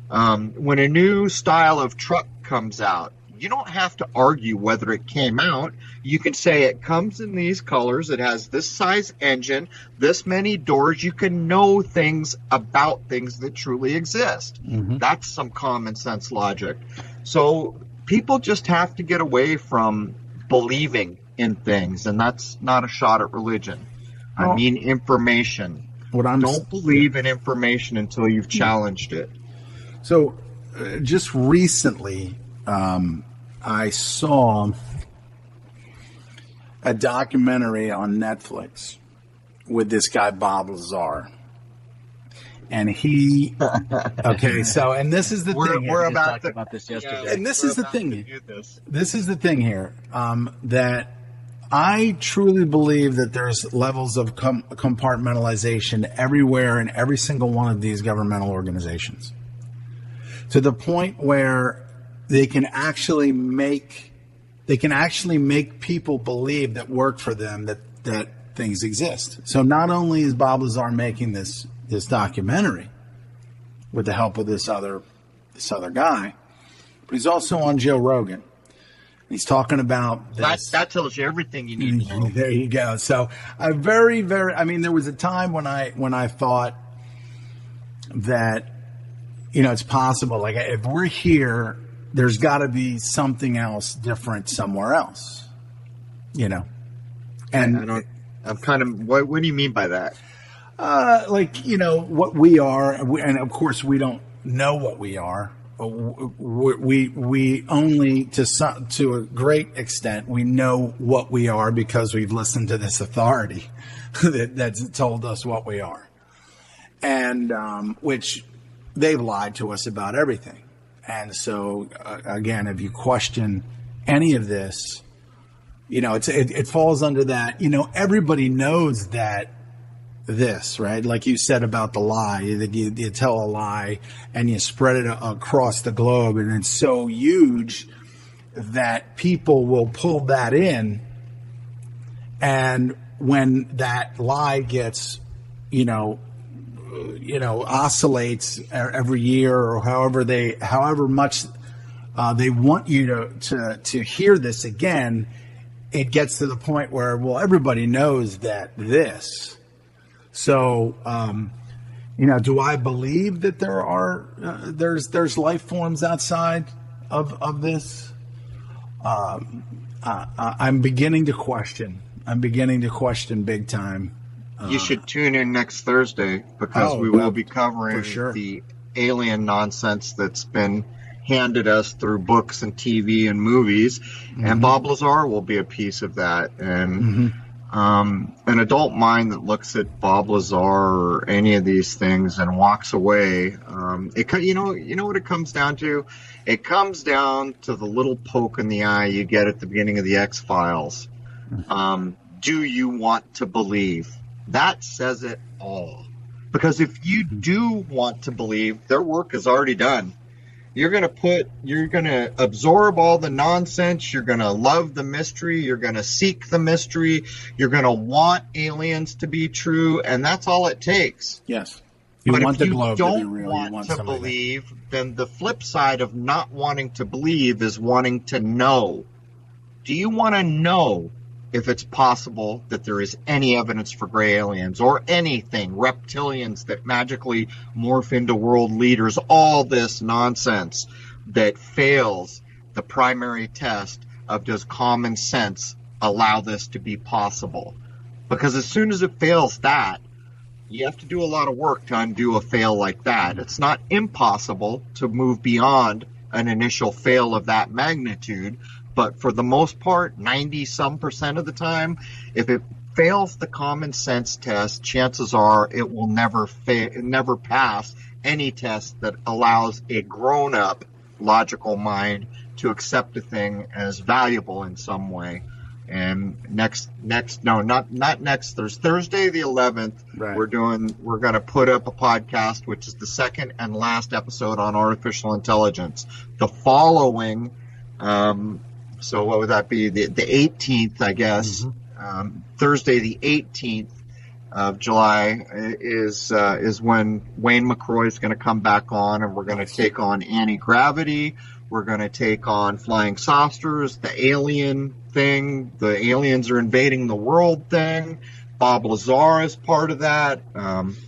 When a new style of truck comes out, you don't have to argue whether it came out. You can say it comes in these colors, it has this size engine, this many doors. You can know things about things that truly exist. That's some common sense logic. So people just have to get away from believing in things, and that's not a shot at religion. I mean information. Don't believe in information until you've challenged it. So just recently, I saw a documentary on Netflix with this guy, Bob Lazar. And he, okay, so, and this is the thing. We're about this yesterday. Yeah, and this is the thing. This is the thing here, that I truly believe that there's levels of compartmentalization everywhere in every single one of these governmental organizations, to the point where they can actually make people believe that work for them that things exist. So not only is Bob Lazar making this documentary with the help of this other guy, but he's also on Joe Rogan. He's talking about this. That tells you everything you need to know. There you go. So I there was a time when I thought that, it's possible. Like, if we're here, there's got to be something else different somewhere else, And I'm kind of, what do you mean by that? Like, what we are, and of course we don't know what we are. We only, to a great extent, we know what we are because we've listened to this authority that's told us what we are. And which they've lied to us about everything. And so, again, if you question any of this, it falls under that. Everybody knows that this, right? Like you said about the lie, you tell a lie and you spread it across the globe, and it's so huge that people will pull that in. And when that lie gets, oscillates every year, or however much they want you to hear this again, it gets to the point where, well, everybody knows that this. So, do I believe that there are there's life forms outside of this? I'm beginning to question. I'm beginning to question big time. You should tune in next Thursday, because we will be covering the alien nonsense that's been handed us through books and TV and movies, and Bob Lazar will be a piece of that. And an adult mind that looks at Bob Lazar or any of these things and walks away, you know what it comes down to? It comes down to the little poke in the eye you get at the beginning of the X-Files. Do you want to believe? That says it all. Because if you do want to believe, their work is already done. You're going to absorb all the nonsense. You're going to love the mystery. You're going to seek the mystery. You're going to want aliens to be true. And that's all it takes. Yes. But if you don't want to believe, then the flip side of not wanting to believe is wanting to know. Do you want to know if it's possible that there is any evidence for gray aliens or anything, reptilians that magically morph into world leaders, all this nonsense that fails the primary test of does common sense allow this to be possible? Because as soon as it fails that, you have to do a lot of work to undo a fail like that. It's not impossible to move beyond an initial fail of that magnitude, but for the most part, 90-some% of the time, if it fails the common sense test, chances are it will never pass any test that allows a grown-up logical mind to accept a thing as valuable in some way. And there's Thursday the 11th. Right. We're going to put up a podcast, which is the second and last episode on artificial intelligence. The following, so what would that be? The 18th, I guess. Thursday, the 18th of July is when Wayne McCroy is going to come back on, and we're going to take on anti-gravity. We're going to take on flying saucers, the alien thing, the aliens are invading the world thing. Bob Lazar is part of that.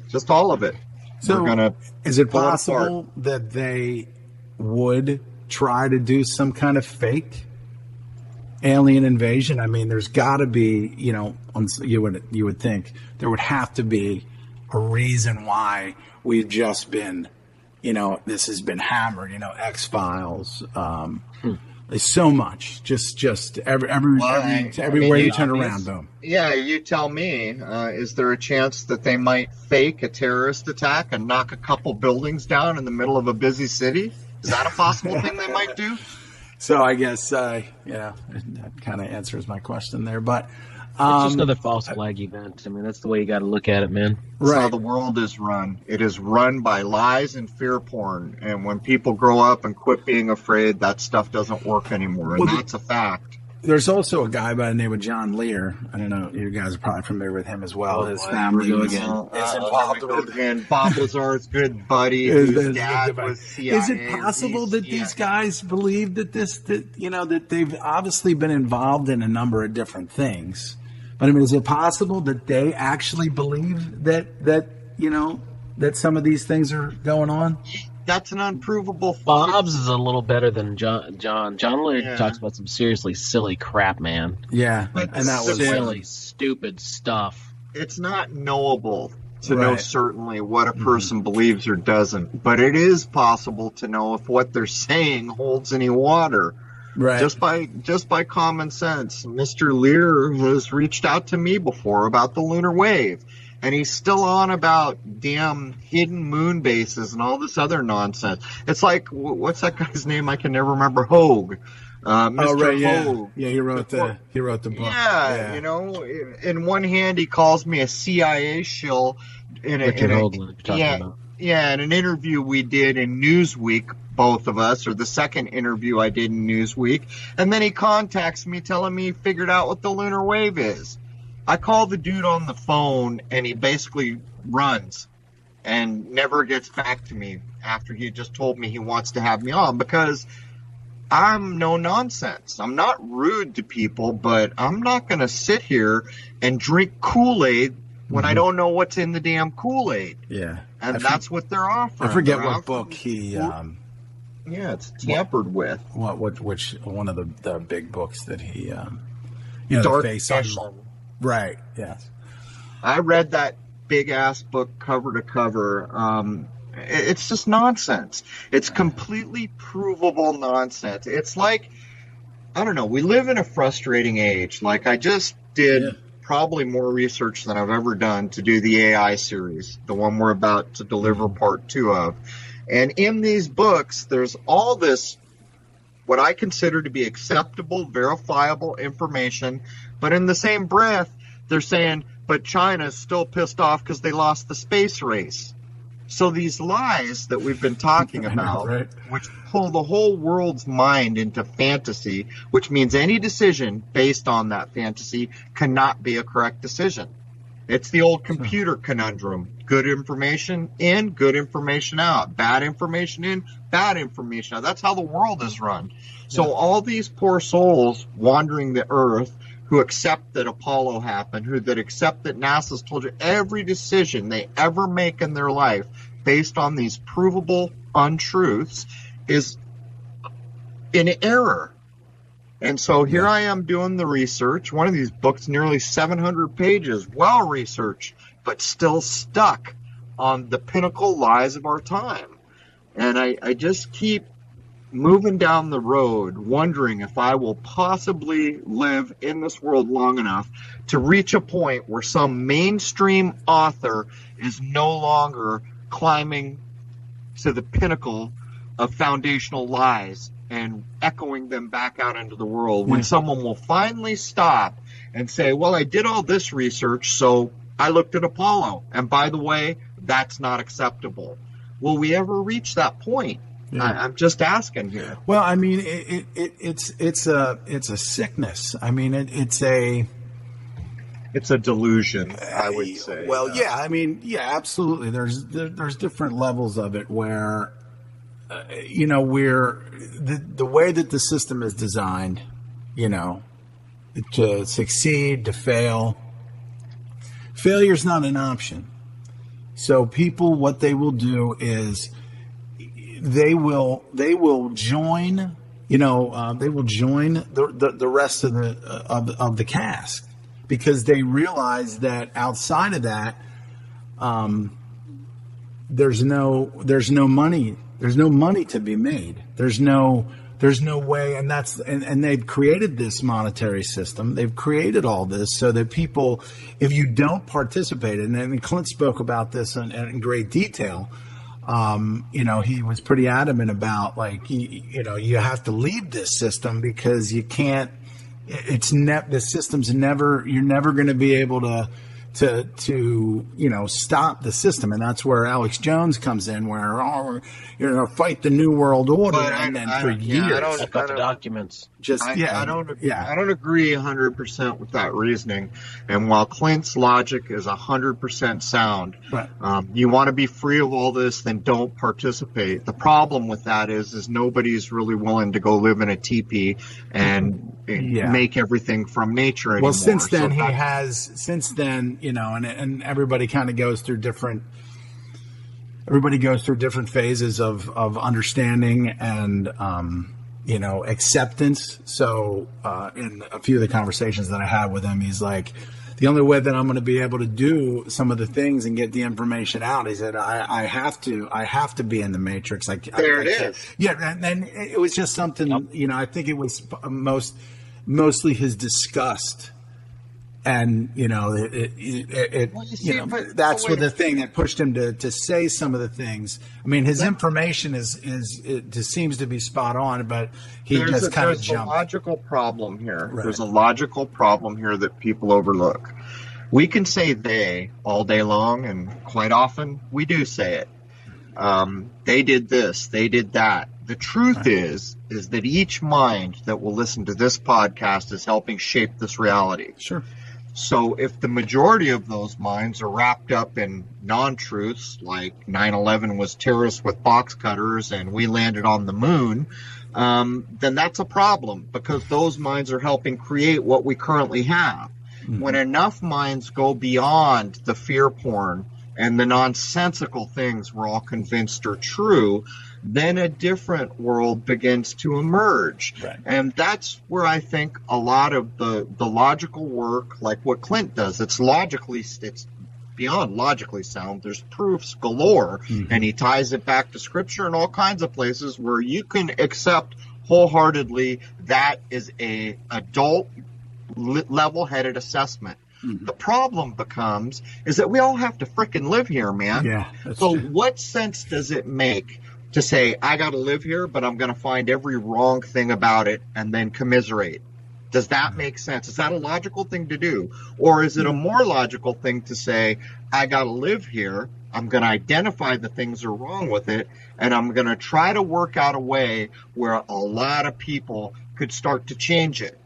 Just all of it. So, is it possible that they would try to do some kind of fake alien invasion? I mean, there's got to be, you would think there would have to be a reason why we've just been, this has been hammered, X-Files. There's so much, just everywhere you turn around, boom. Yeah, you tell me. Is there a chance that they might fake a terrorist attack and knock a couple buildings down in the middle of a busy city? Is that a possible thing they might do? So I guess, that kind of answers my question there. But it's just another false flag event. I mean, that's the way you got to look at it, man. That's how the world is run. It is run by lies and fear porn. And when people grow up and quit being afraid, that stuff doesn't work anymore. And that's a fact. There's also a guy by the name of John Lear. I don't know. You guys are probably familiar with him as well. His family is involved with him. Bob Lazar's good buddy. His dad was CIA. Is it possible that these guys believe that that they've obviously been involved in a number of different things? But I mean, is it possible that they actually believe that some of these things are going on? That's an unprovable fact. Bob's is a little better than John. John Lear talks about some seriously silly crap, man. Yeah, and that was really stupid stuff. It's not knowable to know certainly what a person believes or doesn't, but it is possible to know if what they're saying holds any water. Right. Just by common sense. Mr. Lear has reached out to me before about the lunar wave, and he's still on about damn hidden moon bases and all this other nonsense. It's like, what's that guy's name? I can never remember. Hogue. Mr. Hogue. Yeah, he wrote the book. Yeah, you know, in one hand he calls me a CIA shill in an interview we did in Newsweek, both of us, or the second interview I did in Newsweek, and then he contacts me telling me he figured out what the lunar wave is. I call the dude on the phone and he basically runs and never gets back to me after he just told me he wants to have me on, because I'm no nonsense. I'm not rude to people, but I'm not going to sit here and drink Kool-Aid when I don't know what's in the damn Kool-Aid. Yeah. And that's what they're offering. I forget what book he... it's tampered with. Which one of the big books that he... Dark the face on. Right, yes. I read that big-ass book cover to cover. It's just nonsense. It's completely provable nonsense. It's like, I don't know, we live in a frustrating age. Like, I just did probably more research than I've ever done to do the AI series, the one we're about to deliver part 2 of. And in these books, there's all this, what I consider to be acceptable, verifiable information, but in the same breath, they're saying, but China's still pissed off because they lost the space race. So these lies that we've been talking about, which pull the whole world's mind into fantasy, which means any decision based on that fantasy cannot be a correct decision. It's the old computer conundrum. Good information in, good information out. Bad information in, bad information out. That's how the world is run. So all these poor souls wandering the earth who accept that Apollo happened, that accept that NASA's told you every decision they ever make in their life based on these provable untruths is in error. And so here I am doing the research. One of these books, nearly 700 pages, well-researched, but still stuck on the pinnacle lies of our time. And I just keep moving down the road, wondering if I will possibly live in this world long enough to reach a point where some mainstream author is no longer climbing to the pinnacle of foundational lies and echoing them back out into the world, when someone will finally stop and say, well, I did all this research, so I looked at Apollo, and by the way, that's not acceptable. Will we ever reach that point? I'm just asking here. Well, I mean, it's a sickness. I mean, it's a delusion, I would say. Well, yeah, I mean, yeah, absolutely. There's different levels of it where, we're the way that the system is designed, to succeed, to fail. Failure's not an option. So people, what they will do is they will join, they will join the rest of the cast, because they realize that outside of that, there's no money to be made. There's no way, and they've created this monetary system. They've created all this so that people, if you don't participate, and Clint spoke about this in great detail. He was pretty adamant about, like, you have to leave this system because you can't. The system's never. You're never going to be able to stop the system, and that's where Alex Jones comes in, where you're going to fight the New World Order, and then for years. I've got the documents. I don't agree 100% with that reasoning. And while Clint's logic is 100% sound, right. You want to be free of all this, then don't participate. The problem with that is nobody's really willing to go live in a teepee and make everything from nature anymore. Well, since then, and everybody kind of goes through different. Everybody goes through different phases of understanding and, acceptance. So, in a few of the conversations that I had with him, he's like, the only way that I'm going to be able to do some of the things and get the information out is that I have to be in the matrix. There it is. Yeah. And it was just something, you know, I think it was mostly his disgust. And, you know, that's what the thing that pushed him to say some of the things. I mean, his information it seems to be spot on, but just kind of jumped. There's a logical problem here. Right. There's a logical problem here that people overlook. We can say they all day long, and quite often we do say it. They did this, they did that. The truth is that each mind that will listen to this podcast is helping shape this reality. Sure. So if the majority of those minds are wrapped up in non-truths, like 9/11 was terrorists with box cutters and we landed on the moon, then that's a problem, because those minds are helping create what we currently have. Mm-hmm. When enough minds go beyond the fear porn and the nonsensical things we're all convinced are true, then a different world begins to emerge. Right. And that's where I think a lot of the logical work, like what Clint does, it's beyond logically sound. There's proofs galore, and he ties it back to scripture and all kinds of places where you can accept wholeheartedly that is a adult level-headed assessment. The problem becomes is that we all have to frickin' live here, man. Yeah. So what sense does it make to say, I got to live here, but I'm going to find every wrong thing about it and then commiserate? Does that make sense? Is that a logical thing to do? Or is it a more logical thing to say, I got to live here, I'm going to identify the things that are wrong with it, and I'm going to try to work out a way where a lot of people could start to change it?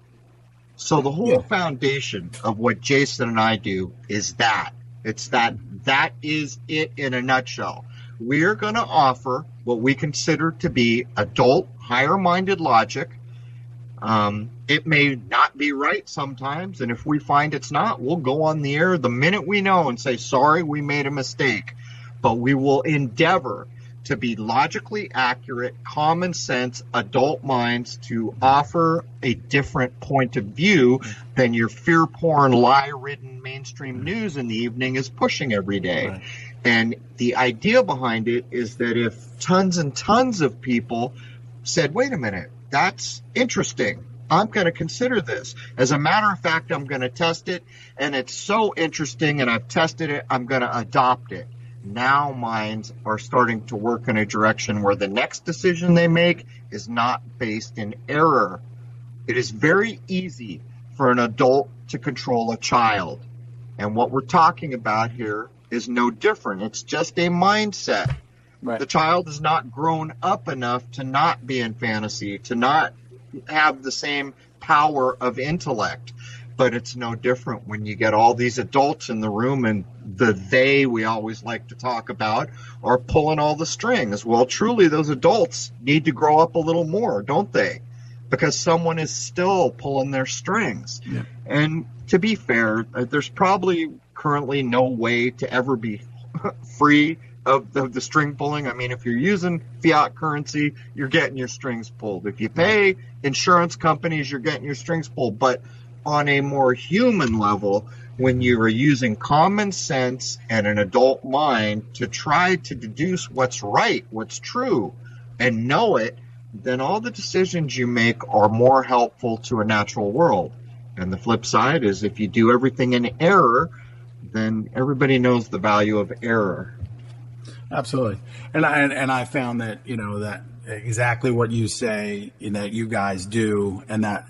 So the whole foundation of what Jason and I do is that. It's that is it in a nutshell. We're going to offer what we consider to be adult, higher-minded logic. It may not be right sometimes, and if we find it's not, we'll go on the air the minute we know and say, sorry, we made a mistake. But we will endeavor to be logically accurate, common sense, adult minds to offer a different point of view than your fear porn, lie-ridden mainstream news in the evening is pushing every day. Right. And the idea behind it is that if tons and tons of people said, wait a minute, that's interesting, I'm going to consider this. As a matter of fact, I'm going to test it, and it's so interesting, and I've tested it, I'm going to adopt it. Now minds are starting to work in a direction where the next decision they make is not based in error. It is very easy for an adult to control a child. And what we're talking about here is no different. It's just a mindset. Right. The child is not grown up enough to not be in fantasy, to not have the same power of intellect. But it's no different when you get all these adults in the room and the they we always like to talk about are pulling all the strings. Well, truly, those adults need to grow up a little more, don't they? Because someone is still pulling their strings. Yeah. And to be fair, there's probably currently no way to ever be free of the string pulling. I mean, if you're using fiat currency, you're getting your strings pulled. If you pay insurance companies, you're getting your strings pulled. But on a more human level, when you are using common sense and an adult mind to try to deduce what's right, what's true, and know it, then all the decisions you make are more helpful to a natural world. And the flip side is if you do everything in error, then everybody knows the value of error. Absolutely. And I found that, that exactly what you say, that you guys do and that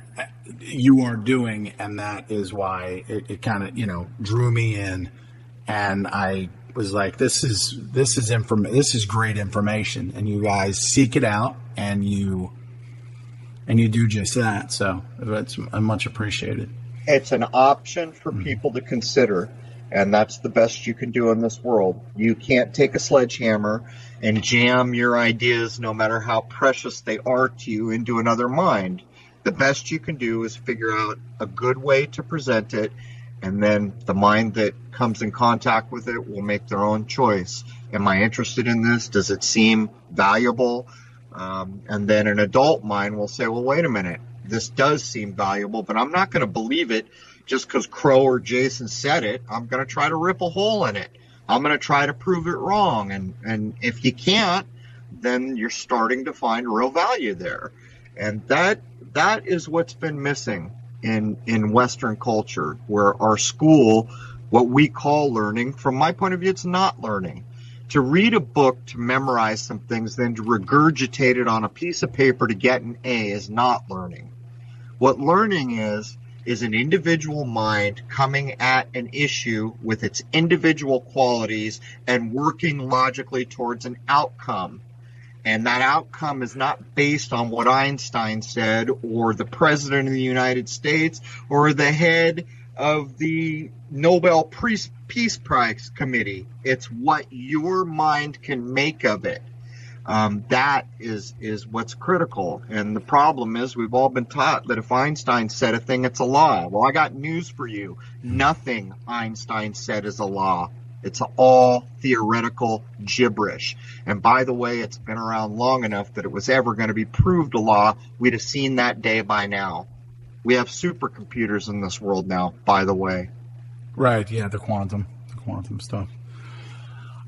you are doing, and that is why it kind of, drew me in, and I was like, this is great information, and you guys seek it out and you do just that. So it's much appreciated. It's an option for people to consider. And that's the best you can do in this world. You can't take a sledgehammer and jam your ideas, no matter how precious they are to you, into another mind. The best you can do is figure out a good way to present it, and then the mind that comes in contact with it will make their own choice. Am I interested in this? Does it seem valuable? And then an adult mind will say, well, wait a minute. This does seem valuable, but I'm not going to believe it just because Crow or Jason said it, I'm going to try to rip a hole in it. I'm going to try to prove it wrong. And if you can't, then you're starting to find real value there. And that is what's been missing in Western culture, where our school, what we call learning, from my point of view, it's not learning. To read a book, to memorize some things, then to regurgitate it on a piece of paper to get an A is not learning. What learning is an individual mind coming at an issue with its individual qualities and working logically towards an outcome. And that outcome is not based on what Einstein said, or the president of the United States, or the head of the Nobel Peace Prize Committee. It's what your mind can make of it. That is what's critical. And the problem is, we've all been taught that if Einstein said a thing, it's a law. Well, I got news for you. Nothing Einstein said is a law. It's all theoretical gibberish. And by the way, it's been around long enough that it was ever going to be proved a law, we'd have seen that day by now. We have supercomputers in this world now, by the way. Right, yeah, the quantum stuff.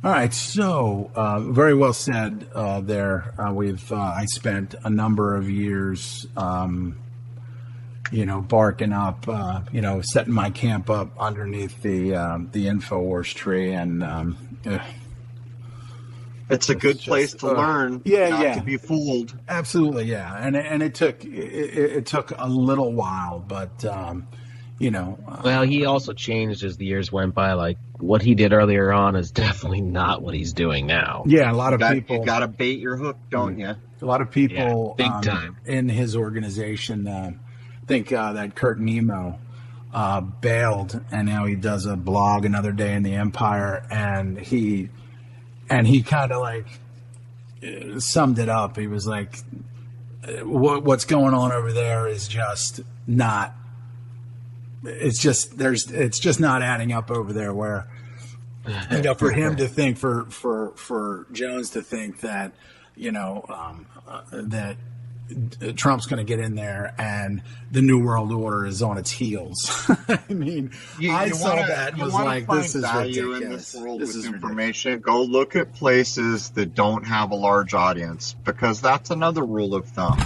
All right, so very well said there. I spent a number of years, barking up, setting my camp up underneath the InfoWars tree, and it's a good place to learn, not to be fooled. Absolutely, yeah, and it took a little while, but well, he also changed as the years went by. Like, what he did earlier on is definitely not what he's doing now. Yeah, a lot of people. You got to bait your hook, don't you? A lot of people, big time, in his organization think that Kurt Nemo bailed, and now he does a blog, Another Day in the Empire, and he kind of like summed it up. He was like, what's going on over there is just not. It's just not adding up over there. Where for him to think, for Jones to think that that Trump's going to get in there and the New World Order is on its heels. I mean, I saw that and was like, this is ridiculous. In this world with information, go look at places that don't have a large audience, because that's another rule of thumb.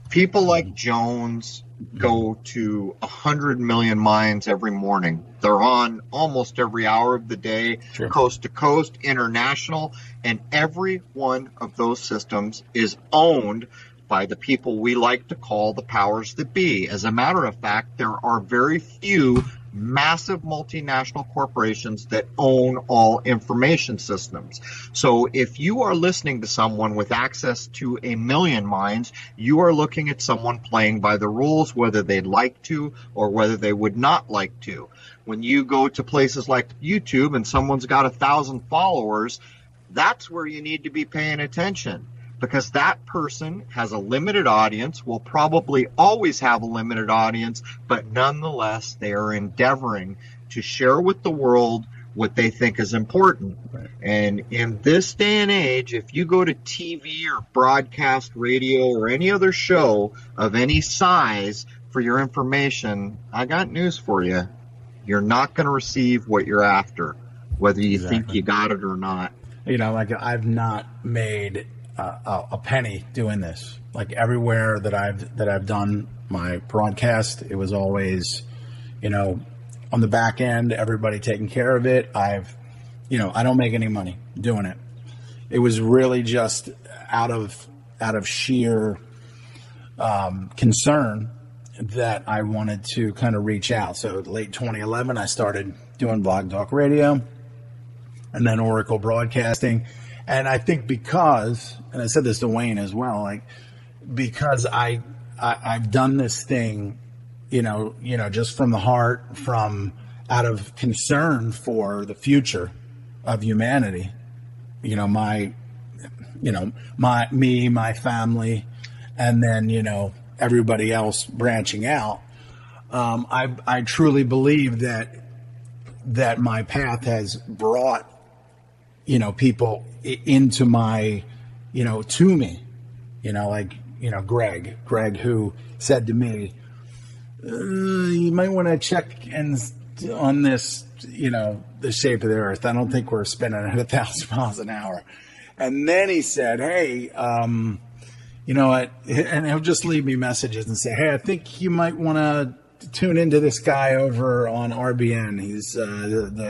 People like Jones go to 100 million minds every morning. They're on almost every hour of the day, sure. Coast to coast, international, and every one of those systems is owned by the people we like to call the powers that be. As a matter of fact, there are very few massive multinational corporations that own all information systems. So if you are listening to someone with access to a million minds, you are looking at someone playing by the rules, whether they'd like to or whether they would not like to. When you go to places like YouTube and someone's got 1,000 followers, that's where you need to be paying attention. Because that person has a limited audience, will probably always have a limited audience, but nonetheless, they are endeavoring to share with the world what they think is important. Right. And in this day and age, if you go to TV or broadcast radio or any other show of any size for your information, I got news for you. You're not going to receive what you're after, whether you think you got it or not. Like I've not made a penny doing this. Like everywhere that I've done my broadcast, it was always, on the back end, everybody taking care of it. I don't make any money doing it. It was really just out of sheer concern that I wanted to kind of reach out. So late 2011, I started doing Blog Talk Radio, and then Oracle Broadcasting. And I think because, and I said this to Wayne as well, like, because I've done this thing, just from the heart, out of concern for the future of humanity, my family, and then, everybody else branching out. I truly believe that my path has brought, people into my, to me, Greg, who said to me you might want to check on this, the shape of the Earth. I don't think we're spinning at 1,000 miles an hour. And then he said, hey, you know what? And he'll just leave me messages and say, hey, I think you might want to tune into this guy over on RBN.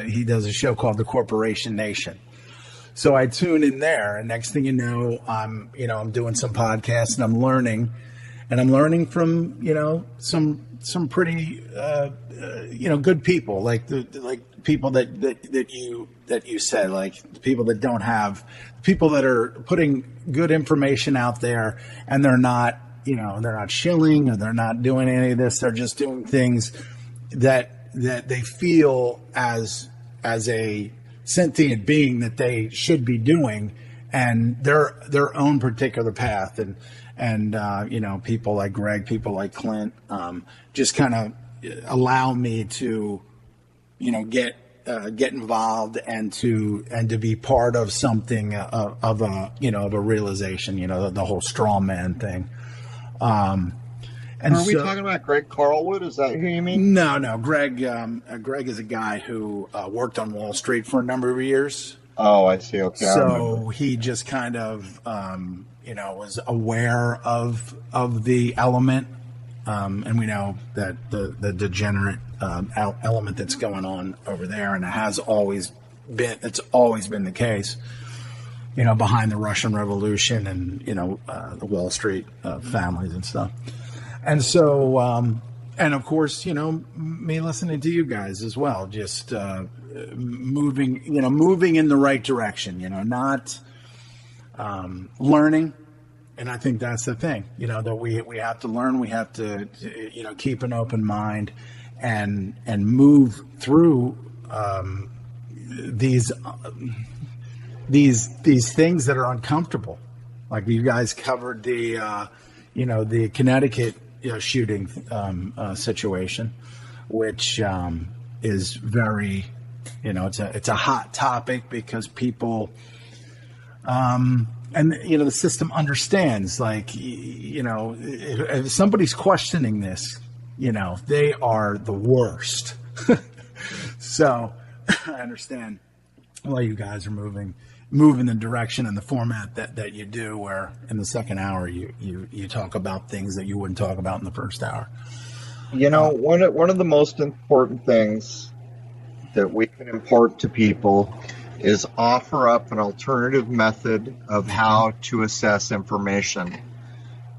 He does a show called The Corporation Nation. So I tune in there, and next thing you know, I'm doing some podcasts, and I'm learning from, some pretty, good people, like people that you said, like the people that don't have, people that are putting good information out there, and they're not shilling, or they're not doing any of this. They're just doing things that they feel as a sentient being that they should be doing, and their own particular path. And people like Greg, people like Clint, just kind of allow me to, get involved and to be part of something of a realization, the whole straw man thing. And are we talking about Greg Carlwood? Is that who you mean? No. Greg is a guy who worked on Wall Street for a number of years. Oh, I see. Okay. So he just kind of, was aware of the element. And we know that the degenerate element that's going on over there, and it's always been the case, behind the Russian Revolution and, the Wall Street families and stuff. And so, and of course, me listening to you guys as well, just moving in the right direction, not learning. And I think that's the thing, that we have to learn. We have to, keep an open mind and move through these things that are uncomfortable. Like you guys covered the Connecticut shooting situation, which is very, it's a hot topic because people, and the system understands, like, if somebody's questioning this, they are the worst. So I understand why you guys are moving the direction and the format that you do, where in the second hour you talk about things that you wouldn't talk about in the first hour. One of the most important things that we can impart to people is offer up an alternative method of how to assess information.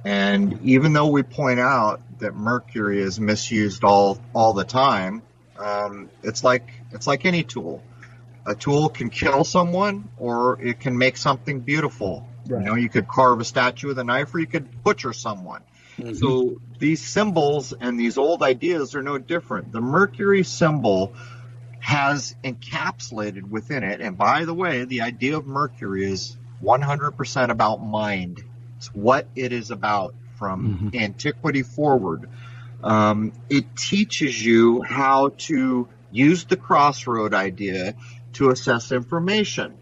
And even though we point out that mercury is misused all the time, it's like any tool. A tool can kill someone, or it can make something beautiful. Right. You could carve a statue with a knife, or you could butcher someone. Mm-hmm. So these symbols and these old ideas are no different. The mercury symbol has encapsulated within it, and by the way, the idea of mercury is 100% about mind. It's what it is about from antiquity forward. It teaches you how to use the crossroad idea to assess information.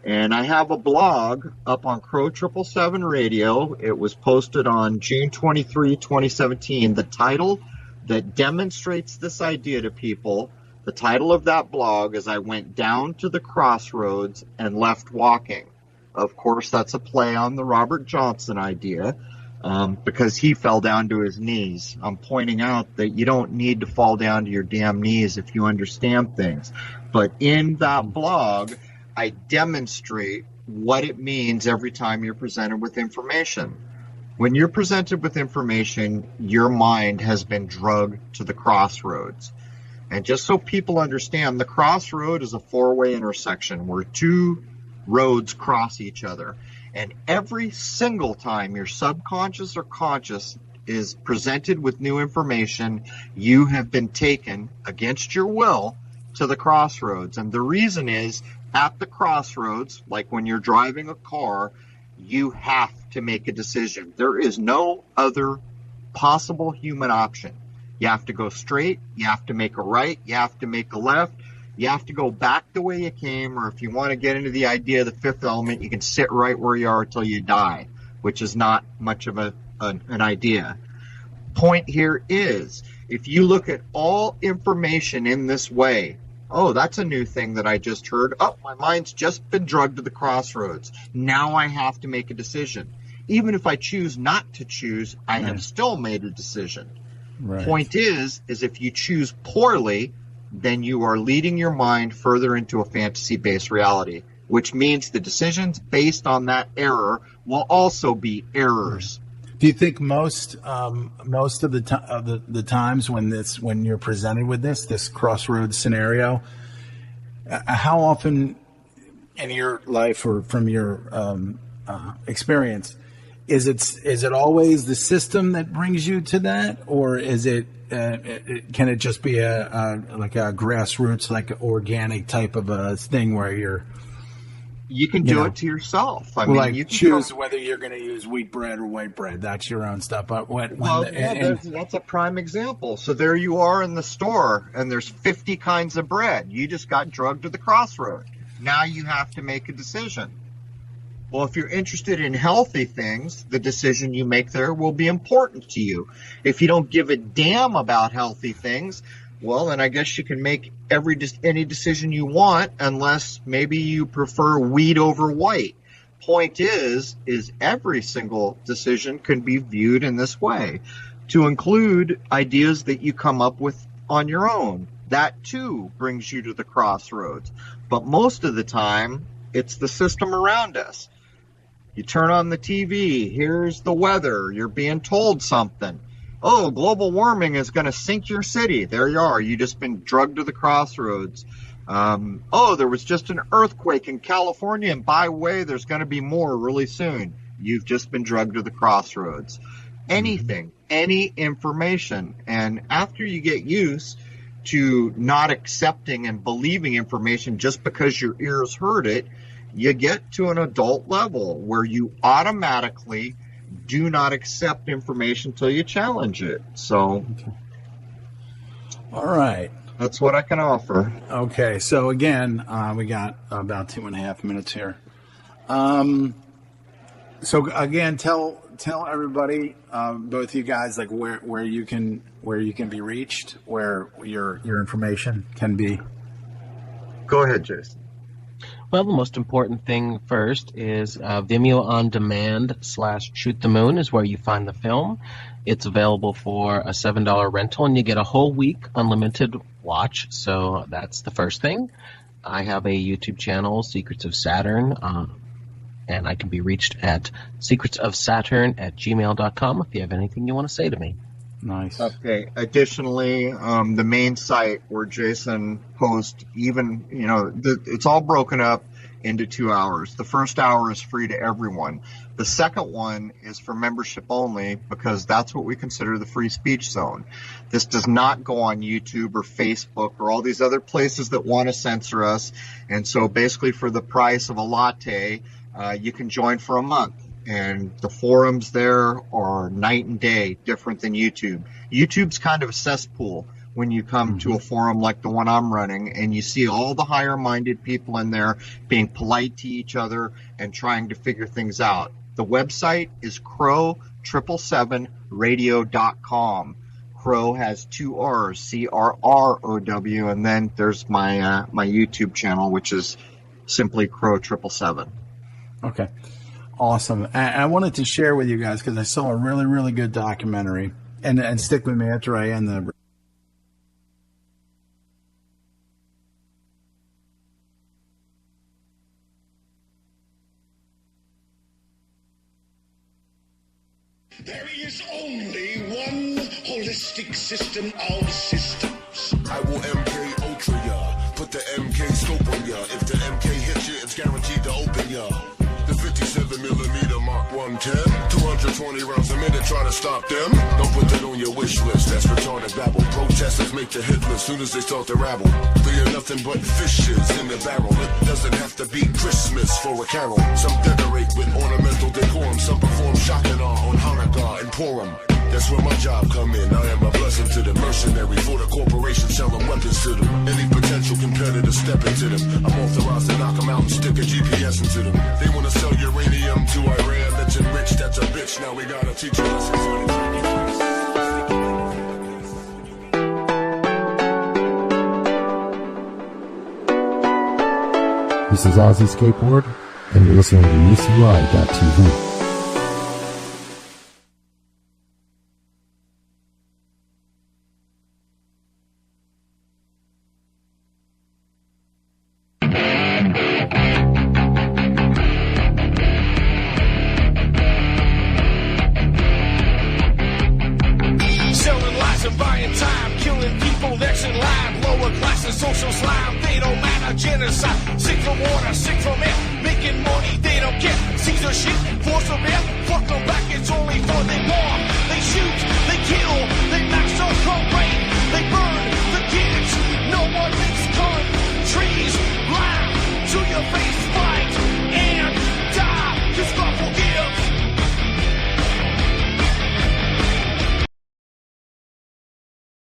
And I have a blog up on Crow777 Radio. It was posted on June 23, 2017. The title that demonstrates this idea to people, the title of that blog is I Went Down to the Crossroads and Left Walking. Of course, that's a play on the Robert Johnson idea, because he fell down to his knees. I'm pointing out that you don't need to fall down to your damn knees if you understand things. But in that blog, I demonstrate what it means every time you're presented with information. When you're presented with information, your mind has been drugged to the crossroads. And just so people understand, the crossroad is a four-way intersection where two roads cross each other. And every single time your subconscious or conscious is presented with new information, you have been taken against your will to the crossroads. And the reason is, at the crossroads, like when you're driving a car, you have to make a decision. There is no other possible human option. You have to go straight, you have to make a right, you have to make a left, you have to go back the way you came, or if you want to get into the idea of the fifth element, you can sit right where you are until you die, which is not much of an idea. Point here is, If you look at all information in this way, oh, that's a new thing that I just heard. Oh, my mind's just been drugged to the crossroads. Now I have to make a decision. Even if I choose not to choose, I have still made a decision. Right. Point is if you choose poorly, then you are leading your mind further into a fantasy-based reality, which means the decisions based on that error will also be errors. Do you think most of the times when you're presented with this crossroads scenario, how often in your life or from your experience, is it always the system that brings you to that, or is it can it just be like a grassroots, like organic type of a thing where you can do it to yourself. I mean, like you can choose whether you're going to use wheat bread or white bread. That's your own stuff. But that's a prime example. So there you are in the store, and there's 50 kinds of bread. You just got drugged to the crossroad. Now you have to make a decision. Well, if you're interested in healthy things, the decision you make there will be important to you. If you don't give a damn about healthy things, well, then I guess you can make any decision you want, unless maybe you prefer wheat over white. Point is every single decision can be viewed in this way, to include ideas that you come up with on your own. That too brings you to the crossroads. But most of the time, it's the system around us. You turn on the TV, here's the weather, you're being told something. Oh, global warming is going to sink your city. There you are. You just been drugged to the crossroads. There was just an earthquake in California, and by the way, there's going to be more really soon. You've just been drugged to the crossroads. Anything, any information. And after you get used to not accepting and believing information just because your ears heard it, you get to an adult level where you automatically do not accept information until you challenge it. So, all right. That's what I can offer. Okay. So again, we got about 2.5 minutes here. So again, tell everybody, both you guys, like where you can be reached, where your information can be. Go ahead, Jason. Well, the most important thing first is Vimeo On Demand /Shoot the Moon is where you find the film. It's available for a $7 rental, and you get a whole week unlimited watch. So that's the first thing. I have a YouTube channel, Secrets of Saturn, and I can be reached at secretsofsaturn@gmail.com if you have anything you want to say to me. Nice. Okay. Additionally, the main site where Jason posts, it's all broken up into 2 hours. The first hour is free to everyone. The second one is for membership only, because that's what we consider the free speech zone. This does not go on YouTube or Facebook or all these other places that want to censor us. And so basically for the price of a latte, you can join for a month. And the forums there are night and day, different than YouTube. YouTube's kind of a cesspool when you come to a forum like the one I'm running, and you see all the higher-minded people in there being polite to each other and trying to figure things out. The website is Crow777radio.com. Crow has 2 R's, CRROW, and then there's my YouTube channel, which is simply Crow777. Okay. Awesome. I wanted to share with you guys because I saw a really, really good documentary, and stick with me after I end the. There is only one holistic system of systems. I will MK Ultra ya, put the MK scope on ya. If the MK hits you, it's guaranteed to open ya. The 57mm Mark 110, 220 rounds a minute, try to stop them. Don't put that on your wish list, that's retarded babble. Protesters make the hit list soon as they start to rabble. They're nothing but fishes in the barrel. It doesn't have to be Christmas for a carol. Some decorate with ornamental decorum, some perform shotgun on Hanukkah and Purim. That's where my job come in. I am a blessing to the mercenary for the corporation selling weapons to them. Any potential competitor step into them. I'm authorized to knock them out and stick a GPS into them. They want to sell uranium to Iran that's enriched. That's a bitch. Now we gotta teach them lessons. This is Ozzy Skateboard, and you're listening to UCY.TV. Social slime, they don't matter, genocide, sick from water, sick from air, making money, they don't care, censorship, force of air, fuck them back, it's only for they bomb, they shoot, they kill, they massacre, rape, they burn the kids, no one